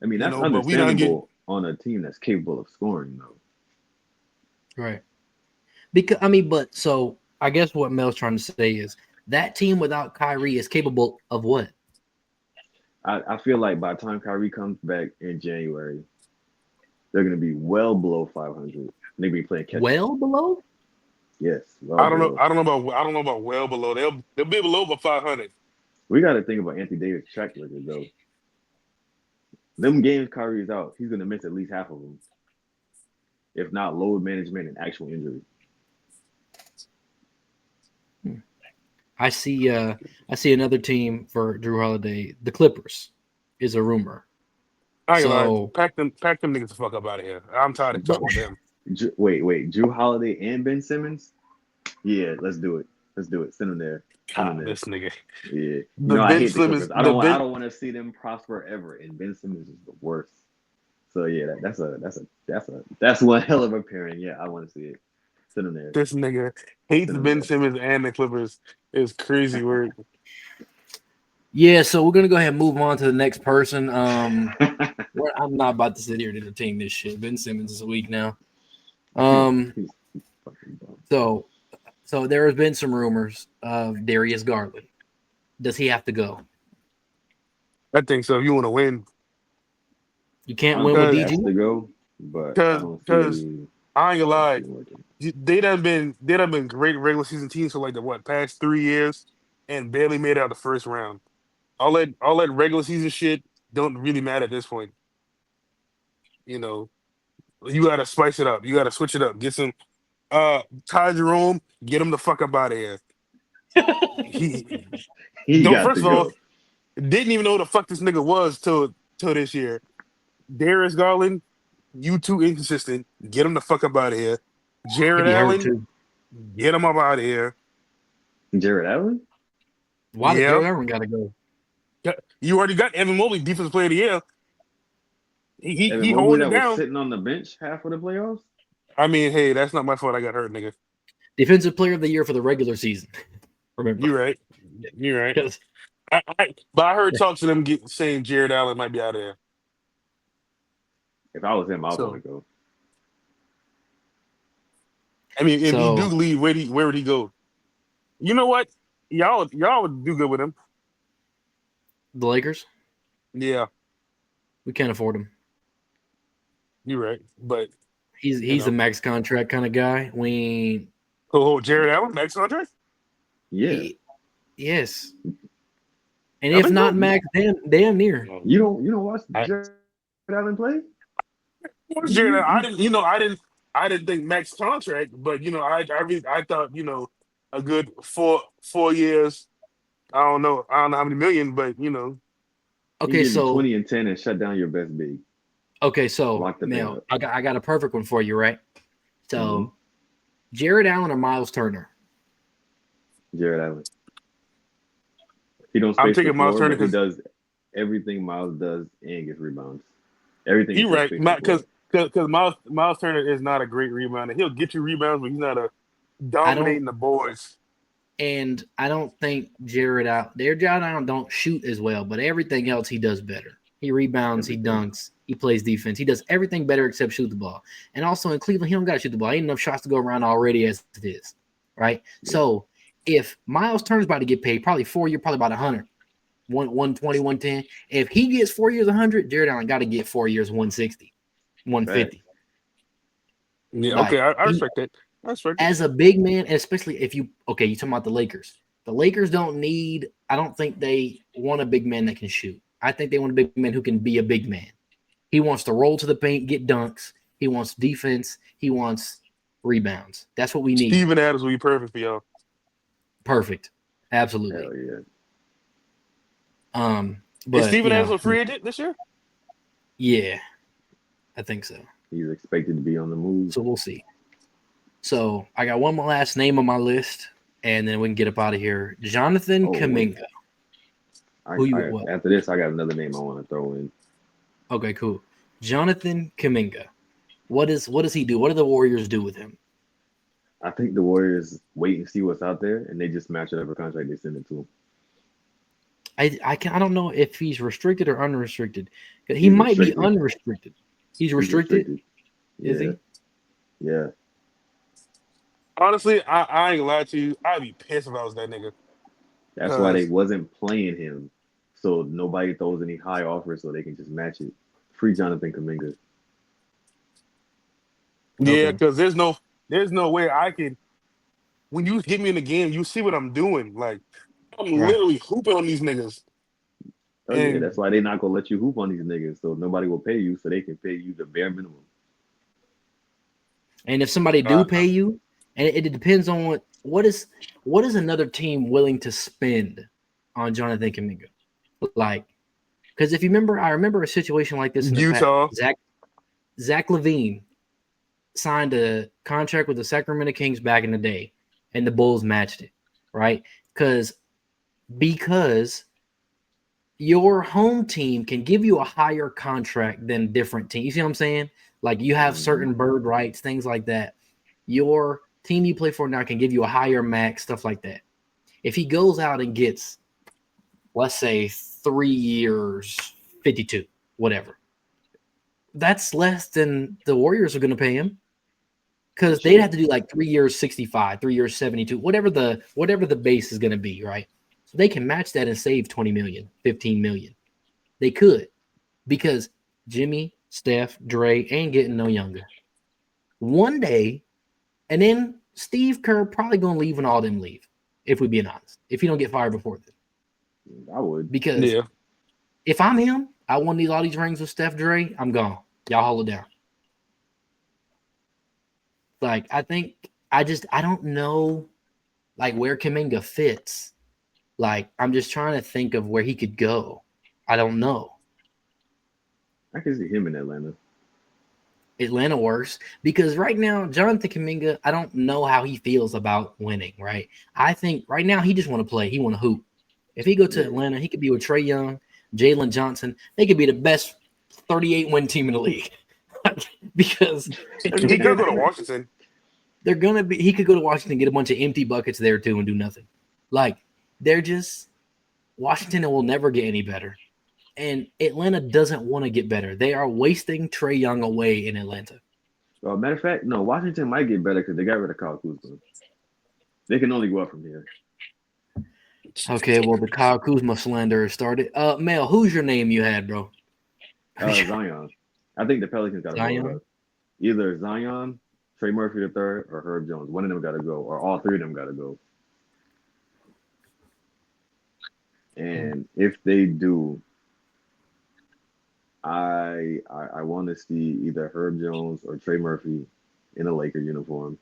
C: I mean, that's understandable on a team that's capable of scoring, though.
A: Right. So I guess what Mel's trying to say is that team without Kyrie is capable of what?
C: I feel like by the time Kyrie comes back in January, they're going to be well below 500. They'll be playing catch.
A: Well below?
C: Yes.
B: I don't know about well below. They'll be below the 500.
C: We got to think about Anthony Davis' track record, though. Them games Kyrie's out, he's going to miss at least half of them. if not load management and actual injury.
A: I see another team for Drew Holiday. The Clippers is a rumor.
B: I ain't gonna lie.
A: So
B: Pack them niggas the fuck up out of here. I'm tired of talking to them.
C: Wait, Drew Holiday and Ben Simmons? Yeah, let's do it. Let's do it. Send them there. Send them
B: God,
C: there.
B: this nigga.
C: Yeah,
B: The
C: I
B: Ben
C: hate the
B: Simmons,
C: Clippers.
B: the
C: I
B: Ben.
C: don't want to see them prosper ever. And Ben Simmons is the worst. So yeah, that's one hell of a pairing. Yeah, I want to see it. Send them there.
B: This nigga hates
C: Send them
B: Ben
C: there.
B: Simmons and the Clippers. Is crazy word.
A: yeah, so we're gonna go ahead and move on to the next person. I'm not about to sit here and entertain this shit. Ben Simmons is weak now. Um,
C: He's fucking bum.
A: so there has been some rumors of Darius Garland. Does he have to go?
B: I think so. If you want to win,
A: You
C: I
A: can't
C: don't
A: win with
C: think he
B: because
A: DG.
C: has to go, but
B: because because I ain't
C: I
B: gonna
C: don't
B: lie,
C: see it working.
B: they done been great regular season teams for like the past 3 years, and barely made out the first round. All that regular season shit don't really matter at this point. You know, you gotta spice it up. You gotta switch it up. Get some Ty Jerome. Get him the fuck up out of here. He
C: He
B: don't.
C: got
B: First
C: to
B: of all,
C: go.
B: didn't even know who the fuck this nigga was till this year. Darius Garland, you too inconsistent. Get him the fuck up out of here.
A: He
B: Jared
A: be hurt
B: Allen,
A: too.
B: get him up out of here.
C: Jared Allen?
A: Why does
B: Yeah.
A: Jared Allen got to go?
B: You already got Evan Mobley, defensive player of the year.
C: Evan
B: He
C: Mobley
B: holding
C: that
B: it
C: was
B: down.
C: sitting on the bench half of the playoffs?
B: I mean, hey, that's not my fault. I got hurt, nigga.
A: Defensive Player of the Year for the regular season. Remember,
B: You right. You right.
A: because
B: But I heard talks of them saying Jared Allen might be out of there.
C: If I was him, I would want to
B: So
C: go.
B: I mean, if he do
A: so
B: leave, where would he go? You know what? Y'all would do good with him.
A: the Lakers,
B: Yeah,
A: we can't afford him.
B: you're right. But you
A: He's a
B: know,
A: max contract kind of guy.
B: Jared Allen next contract.
C: Yeah.
A: He, yes, and
B: I
A: if
B: think
A: not
B: so.
A: max, damn near.
C: You don't watch
B: I,
C: Jared Allen play?
B: Jared Allen,
C: You
B: I didn't think max contract, but I thought a good four years. I don't know how many million, but
C: he can
A: Okay,
C: give you
A: so
C: 20 and 10 and shut down your best big. Lock the thing
A: Mel,
C: up.
A: I got a perfect one for you, right?
C: hmm
A: So Jared Allen or Miles Turner?
C: Jared Allen. He don't
B: I'm
C: space the
B: taking Miles
C: floor,
B: Turner
C: but he
B: because
C: does everything Miles does and gets rebounds. Everything
B: you're
C: except
B: right.
C: space the floor.
B: Because Miles Turner is not a great rebounder. He'll get you rebounds, but he's not a
A: I don't,
B: dominating the boards.
A: and I don't think Jared Allen don't shoot as well, but everything else he does better. He rebounds, he
C: Everything.
A: dunks, he plays defense, he does everything better except shoot the ball. And also in Cleveland, he don't got to shoot the ball. Ain't enough shots to go around already as it is, right?
C: Yeah.
A: So if Miles Turner's about to get paid, probably 4 year, probably about 100. 120, 110. If he gets 4 years 100, Jared Allen got to get 4 years 160,
C: Fact.
A: 150.
B: Yeah, okay,
A: Like
B: I
A: he
B: respect that. I respect it.
A: as a big man, especially if you talking about the Lakers. The Lakers don't need, I don't think they want a big man that can shoot. I think they want a big man who can be a big man. He wants to roll to the paint, get dunks. He wants defense. He wants rebounds. That's what we need.
B: Steven Adams will be perfect for y'all.
A: Perfect. Absolutely.
C: Hell yeah.
B: Is
A: But
B: Steven Adams a free agent this year?
A: yeah, I think so.
C: He's expected to be on the move.
A: So we'll see. So I got one more last name on my list, and then we can get up out of here. Jonathan
C: Oh, wait.
A: Kaminga. Who you what?
C: After this, I got another name I want to throw in.
A: Okay, cool. Jonathan Kaminga. What does he do? What do the Warriors do with him?
C: I think the Warriors wait and see what's out there, and they just match whatever contract they send it to him.
A: I don't know if he's restricted or unrestricted. He
C: He's
A: might be
C: restricted.
A: unrestricted. He's restricted.
C: Yeah.
A: Is he?
C: Yeah.
B: Honestly, I ain't gonna lie to you. I'd be pissed if I was that nigga.
C: That's why they
B: Cause
C: wasn't playing him, so nobody throws any high offers, so they can just match it. Free Jonathan Kaminga.
B: yeah,
A: Okay.
B: because there's no way I can. When you hit me in the game, you see what I'm doing. Like I'm
A: Right.
B: literally hooping on these niggas.
C: Oh yeah,
B: And
C: that's why they not gonna let you hoop on these niggas, so nobody will pay you, so they can pay you the bare minimum.
A: And if somebody do pay you, and it depends on what is another team willing to spend on Jonathan Kuminga. Like, because if you remember, I remember a situation like this in the
B: Utah.
A: past. Zach LaVine signed a contract with the Sacramento Kings back in the day, and the Bulls matched it, right? Because your home team can give you a higher contract than different teams. You see what I'm saying? Like you have certain bird rights, things like that. Your team you play for now can give you a higher max, stuff like that. If he goes out and gets, let's say, 3 years, 52, whatever, that's less than the Warriors are going to pay him. Because they'd have to do like 3 years, 65, 3 years, 72, whatever the base is going to be, right? So they can match that and save 20 million, 15 million. They could, because Jimmy, Steph, Dre ain't getting no younger. One day, and then Steve Kerr probably going to leave when all them leave, if we're being honest. If he don't get fired before then.
C: I would.
A: Because if I'm him, I want all these rings with Steph, Dre, I'm gone. Y'all hold it down. Like, I don't know, like, where Kuminga fits. Like, I'm just trying to think of where he could go. I don't know.
C: I can see him in Atlanta.
A: Atlanta works because right now, Jonathan Kuminga, I don't know how he feels about winning, right? I think right now he just want to play. He want to hoop. If he go to Atlanta, he could be with Trae Young, Jalen Johnson. They could be the best 38-win team in the league. Because
B: he could go to Washington.
A: They're gonna be. He could go to Washington, get a bunch of empty buckets there too, and do nothing. Like they're just Washington will never get any better, and Atlanta doesn't want to get better. They are wasting Trae Young away in Atlanta.
C: Well, matter of fact, no, Washington might get better because they got rid of Kyle Kuzma. They can only go up from here.
A: Okay, well the Kyle Kuzma slander started. Mel, who's your name you had, bro?
C: Zion. I think the Pelicans got to go. Either Zion, Trey Murphy III, or Herb Jones. One of them got to go, or all three of them got to go. And if they do, I want to see either Herb Jones or Trey Murphy in a Laker uniform.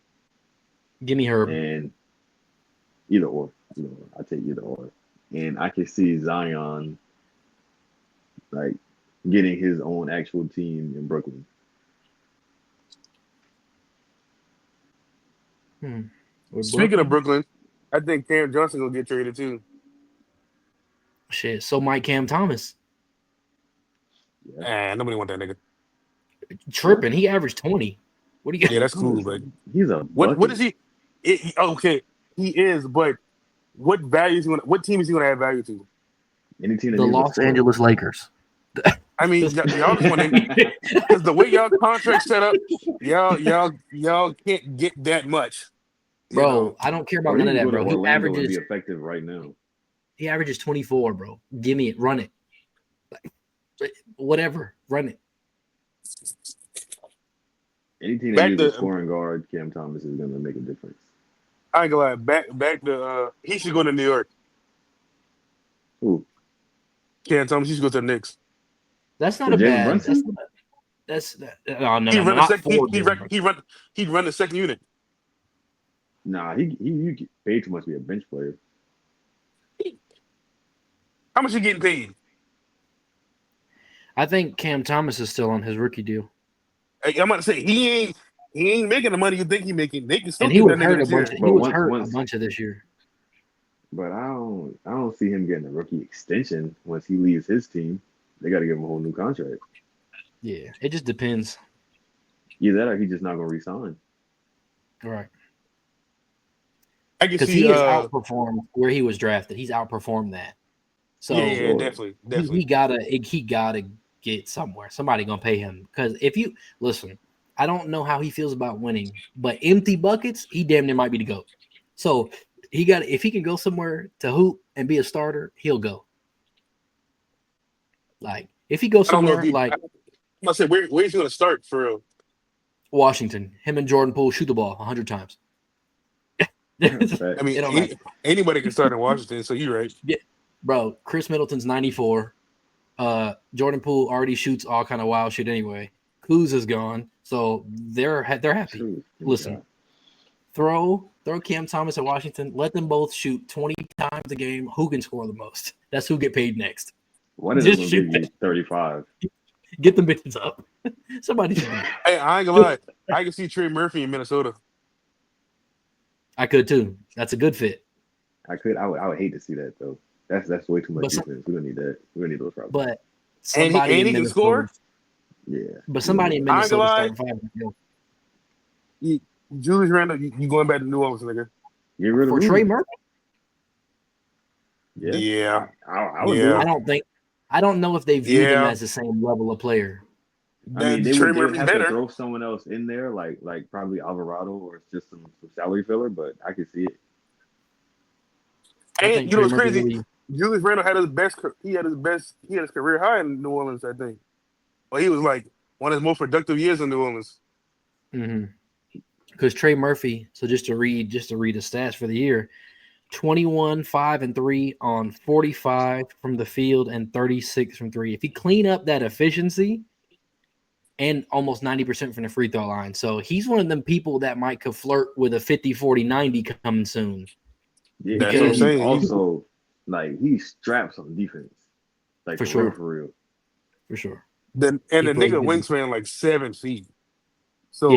A: Give me Herb.
C: And either or. I take either or. And I can see Zion like getting his own actual team in Brooklyn.
B: Speaking of Brooklyn, I think Cam Johnson will get traded too.
A: Shit, so might Cam Thomas.
B: Nobody want that nigga.
A: Tripping. He averaged 20. What do you got?
B: Yeah, that's cool, but
C: he's a
B: what is he? Okay, he is, but what value is he gonna? What team is he gonna add value to?
C: Any team.
A: The Los Angeles Lakers.
B: I mean, y'all just want to because the way y'all contract set up, y'all can't get that much.
A: Bro, I don't care about none of that, bro. He averages
C: be effective right now.
A: He averages 24, bro. Give me it. Run it. Whatever. Run it.
C: Any team that uses a scoring guard, Cam Thomas is going to make a difference.
B: I ain't gonna lie. Back to he should go to New York.
C: Who?
B: Cam Thomas. He should go to the Knicks.
A: That's not a bad. That's no.
B: He'd run the second unit.
C: Nah, he get paid too much to be a bench player.
B: How much he getting paid?
A: I think Cam Thomas is still on his rookie deal.
B: I'm about to say he ain't making the money you think he's making. They can still
A: he was hurt a bunch. He was hurt a bunch of this year.
C: But I don't see him getting a rookie extension once he leaves his team. They got to give him a whole new contract.
A: Yeah, it just depends.
C: Either that or he's just not going to resign.
A: Right.
B: I can see
A: he has outperformed where he was drafted. He's outperformed that. So
B: yeah, definitely.
A: He gotta get somewhere. Somebody gonna pay him because if you listen, I don't know how he feels about winning, but empty buckets, he damn near might be the GOAT. So if he can go somewhere to hoop and be a starter, he'll go. Like if he goes somewhere
B: I'm gonna say where's he gonna start for real?
A: Washington. Him and Jordan Poole shoot the ball 100 times.
B: I mean, anybody can start in Washington, so you're right.
A: Yeah, bro. Chris Middleton's 94. Jordan Poole already shoots all kind of wild shit anyway. Kuz is gone, so they're happy.
C: Shoot.
A: Listen, throw Cam Thomas at Washington. Let them both shoot 20 times a game. Who can score the most? That's who get paid next.
C: One of them will give you 35.
A: Get them bitches up. Somebody should.
B: Hey, I ain't gonna lie. I can see Trey Murphy in Minnesota.
A: I could too. That's a good fit.
C: I would hate to see that though. That's way too much defense. We don't need that. We don't need those problems.
A: But
B: And
A: somebody
B: he
A: in
B: can
A: Minnesota,
B: score.
C: Yeah.
A: But somebody in
B: I ain't gonna
A: Minnesota
B: lie.
A: starting 5.
B: Julius Randle, you going back to New Orleans, nigga?
C: Get rid of
A: For
C: Rudy.
A: Trey Murphy.
C: Yeah. I would do it.
A: I don't know if they view them as the same level of player.
C: I mean, they
B: Trey
C: would
B: Murphy's
C: have to
B: better.
C: throw someone else in there, like probably Alvarado or just some salary filler, but I could see it.
B: And you know what's crazy? Julius Randle had his best. He had his career high in New Orleans, I think. Well, he was like one of his most productive years in New Orleans.
A: Because Trey Murphy. So just to read the stats for the year: 21, 5, and 3 on 45 from the field and 36 from 3. If you clean up that efficiency, and almost 90% from the free throw line, so he's one of them people that could flirt with a 50, 40, 90 coming soon.
C: Yeah,
B: that's what I'm saying.
C: Also, he straps on defense, like
A: for
C: sure,
A: sure, for sure.
B: The nigga wingspan like 7 feet, so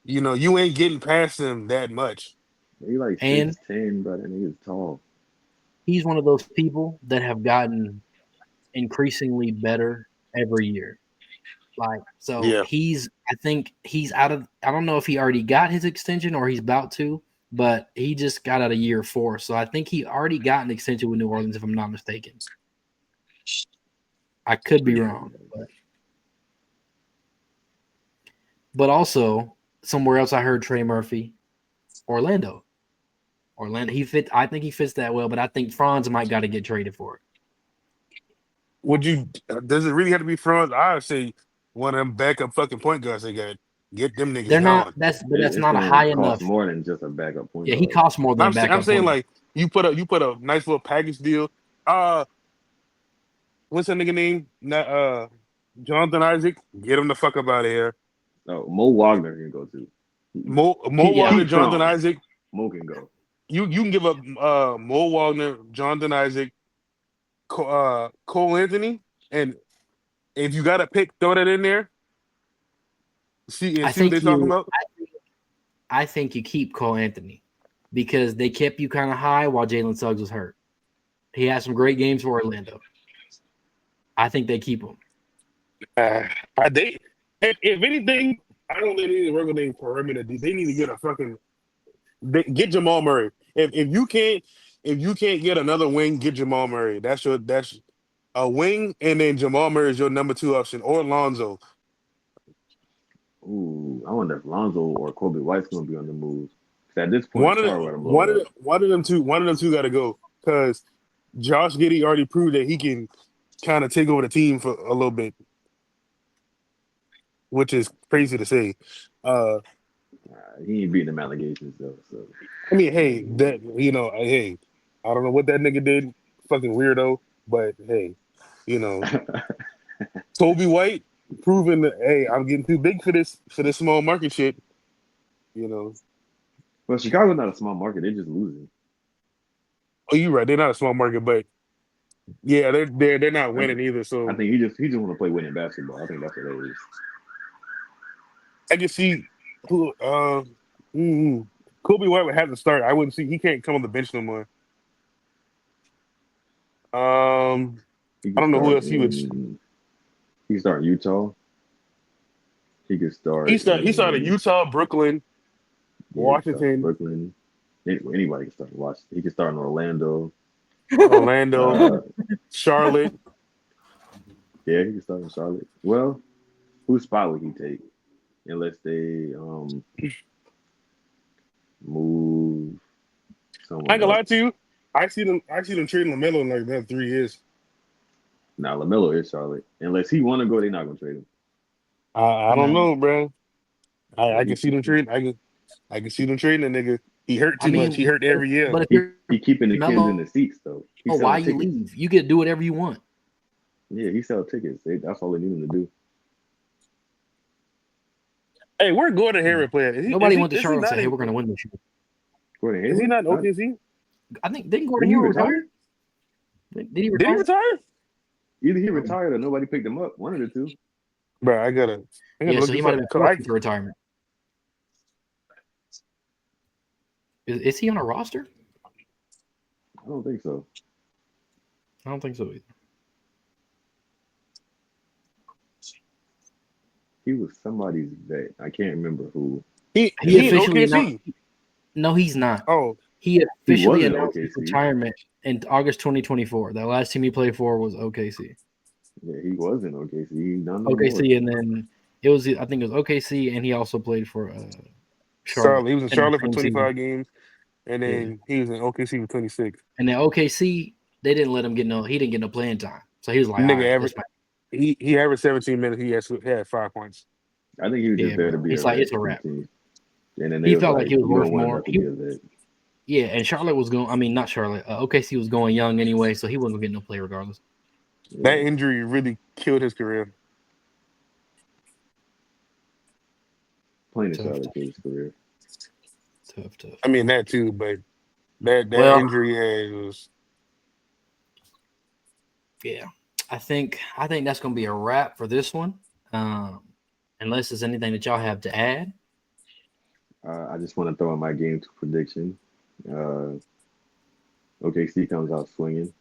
B: you ain't getting past him that much.
C: He like 6'10", but he's tall.
A: He's one of those people that have gotten increasingly better every year. I think he's out of. I don't know if he already got his extension or he's about to, but he just got out of year 4, so I think he already got an extension with New Orleans, if I'm not mistaken. I could be wrong, but also somewhere else I heard Trey Murphy, Orlando. I think he fits that well, but I think Franz might got to get traded for it.
B: Does it really have to be Franz? I would say one of them backup fucking point guards they got. Get them niggas.
A: They're not.
B: Going.
A: That's not a high enough.
C: More than just a backup point.
A: Yeah, he costs more than a backup.
B: I'm saying
A: point.
B: like you put a nice little package deal. What's that nigga name? Jonathan Isaac. Get him the fuck up out of here.
C: No, Mo Wagner can go too.
B: Mo Wagner, Jonathan Isaac.
C: Mo can go.
B: You can give up Mo Wagner, Jonathan Isaac, Cole Anthony, and if you got a pick, throw that in there. See what they're talking about.
A: I think you keep Cole Anthony because they kept you kind of high while Jalen Suggs was hurt. He had some great games for Orlando. I think they keep him.
B: If anything, I don't think they need to work on their perimeter. They need to get get Jamal Murray. If you can't get another wing, get Jamal Murray. That's a wing, and then Jamal Murray is your number 2 option, or Lonzo.
C: Ooh, I wonder if Lonzo or Kobe White's gonna be on the move. At this point,
B: one of them two got to go because Josh Giddey already proved that he can kind of take over the team for a little bit, which is crazy to say.
C: He ain't beating them allegations though. So
B: I mean, hey, I don't know what that nigga did, fucking weirdo, but hey, Kobe White proving that hey, I'm getting too big for this small market shit.
C: Well, Chicago's not a small market; they're just losing.
B: Oh, you're right. They're not a small market, but yeah, they're not winning either. So
C: I think he just want to play winning basketball. I think that's what it is.
B: I can see who Kobe White would have to start. I wouldn't see he can't come on the bench no more. I don't know who else he would.
C: He can start in Utah. He could start.
B: He started Utah, Brooklyn, Washington,
C: Brooklyn. Anybody can start in Washington. He can start in Orlando,
B: Charlotte.
C: Yeah, he can start in Charlotte. Well, whose spot would he take? Unless they move someone.
B: I ain't gonna lie to you. I see them trading LaMelo in like another 3 years.
C: Nah, LaMelo is Charlotte. Unless he want to go, they're not gonna trade him.
B: I don't know, bro. I can see them trading. I can see them trading that nigga. He hurt too much. He hurt every year.
A: But if
C: he keeping the kids in the seats though.
A: Why you leave? You get to do whatever you want.
C: Yeah, he sell tickets. That's all they need him to do.
B: Hey, where Gordon Hayward playing?
A: Nobody went to
B: Is he
A: Charlotte and
B: not
A: said, "Hey,
B: in?
A: we're going to win this year."
C: Gordon
B: Is he
C: Hayward?
B: not in OKC?
A: I think didn't
C: Did
A: Gordon
C: he
A: Hayward
C: retire?
A: retire? Did he
B: Did he
A: retire?
B: retire?
C: Either he retired or nobody picked him up. One of the two.
B: Bro, I gotta
A: Yeah,
B: look
A: so he
B: this
A: might
B: up.
A: have been forced to retirement. Is he on a roster?
C: I don't think so.
A: I don't think so either.
C: He was somebody's vet. I can't remember who.
B: He in
A: officially
B: OKC.
A: announced. No, he's not.
B: Oh,
A: He officially
C: was in
A: announced his
C: OKC.
A: retirement in August 2024. The last team he played for was OKC.
C: Yeah, he was in OKC. He's done no more.
A: OKC, and then it was I think it was OKC, and he also played for Charlotte.
B: He was in
A: the
B: Charlotte for
A: same
B: 25
A: season.
B: games, and then he was in OKC for 26.
A: And then OKC, they didn't let him get he didn't get no playing time. So he was like,
B: Nigga
A: all right,
B: averaged he averaged 17 minutes. He had 5 points.
C: I think he was just there to be
A: He's
C: a
A: like,
C: vet
A: it's a
C: for
A: wrap.
C: the team. And then
A: He
C: they was
A: felt like he was
C: you
A: worth
C: don't want
A: more.
C: enough to be a vet.
A: Yeah, and Charlotte was going. I mean, not Charlotte. OKC was going young anyway, so he wasn't getting no play regardless.
C: Yeah.
B: That injury really killed his career.
C: Playing in Charlotte killed his career.
A: Tough.
B: I mean that too, but that injury was.
A: Yeah, I think that's gonna be a wrap for this one. Unless there's anything that y'all have to add.
C: I just want to throw in my game 2 prediction. OKC comes out swinging.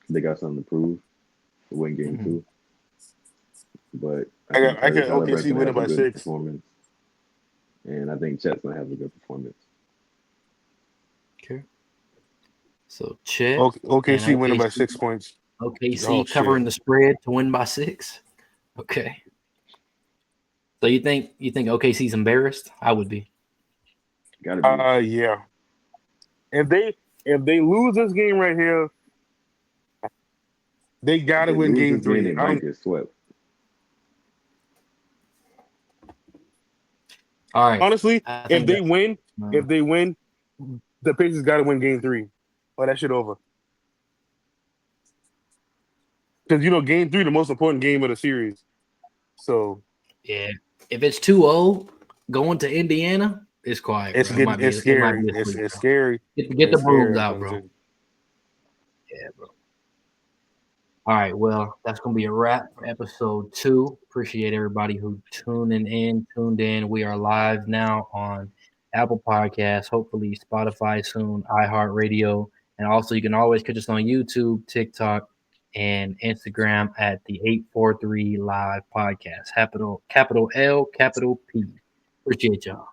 C: They got something to prove to win game 2. But
B: I got OKC winning by 6.
C: Performance. And I think Chet's going to have a good performance.
A: Okay. So Chet.
B: OKC winning by 6 points.
A: OKC covering the spread to win by 6. Okay. So you think OKC's embarrassed? I would be.
C: Gotta be.
B: Yeah. If they lose this game right here, they gotta win game 3.
C: They might get swept.
A: All right.
B: Honestly, if they win, the Pacers gotta win game 3. Oh, that shit over. Because game 3 the most important game of the series. So
A: yeah, if it's 2-0 going to Indiana, it's quiet.
B: It's scary. It's scary.
A: Get the brooms out, bro. Yeah, bro. All right, well, that's gonna be a wrap for episode 2. Appreciate everybody who tuned in. We are live now on Apple Podcasts, hopefully Spotify soon, iHeartRadio, and also you can always catch us on YouTube, TikTok, and Instagram at the 843 Live Podcast. Capital L, capital P. Appreciate y'all.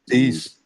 B: Peace.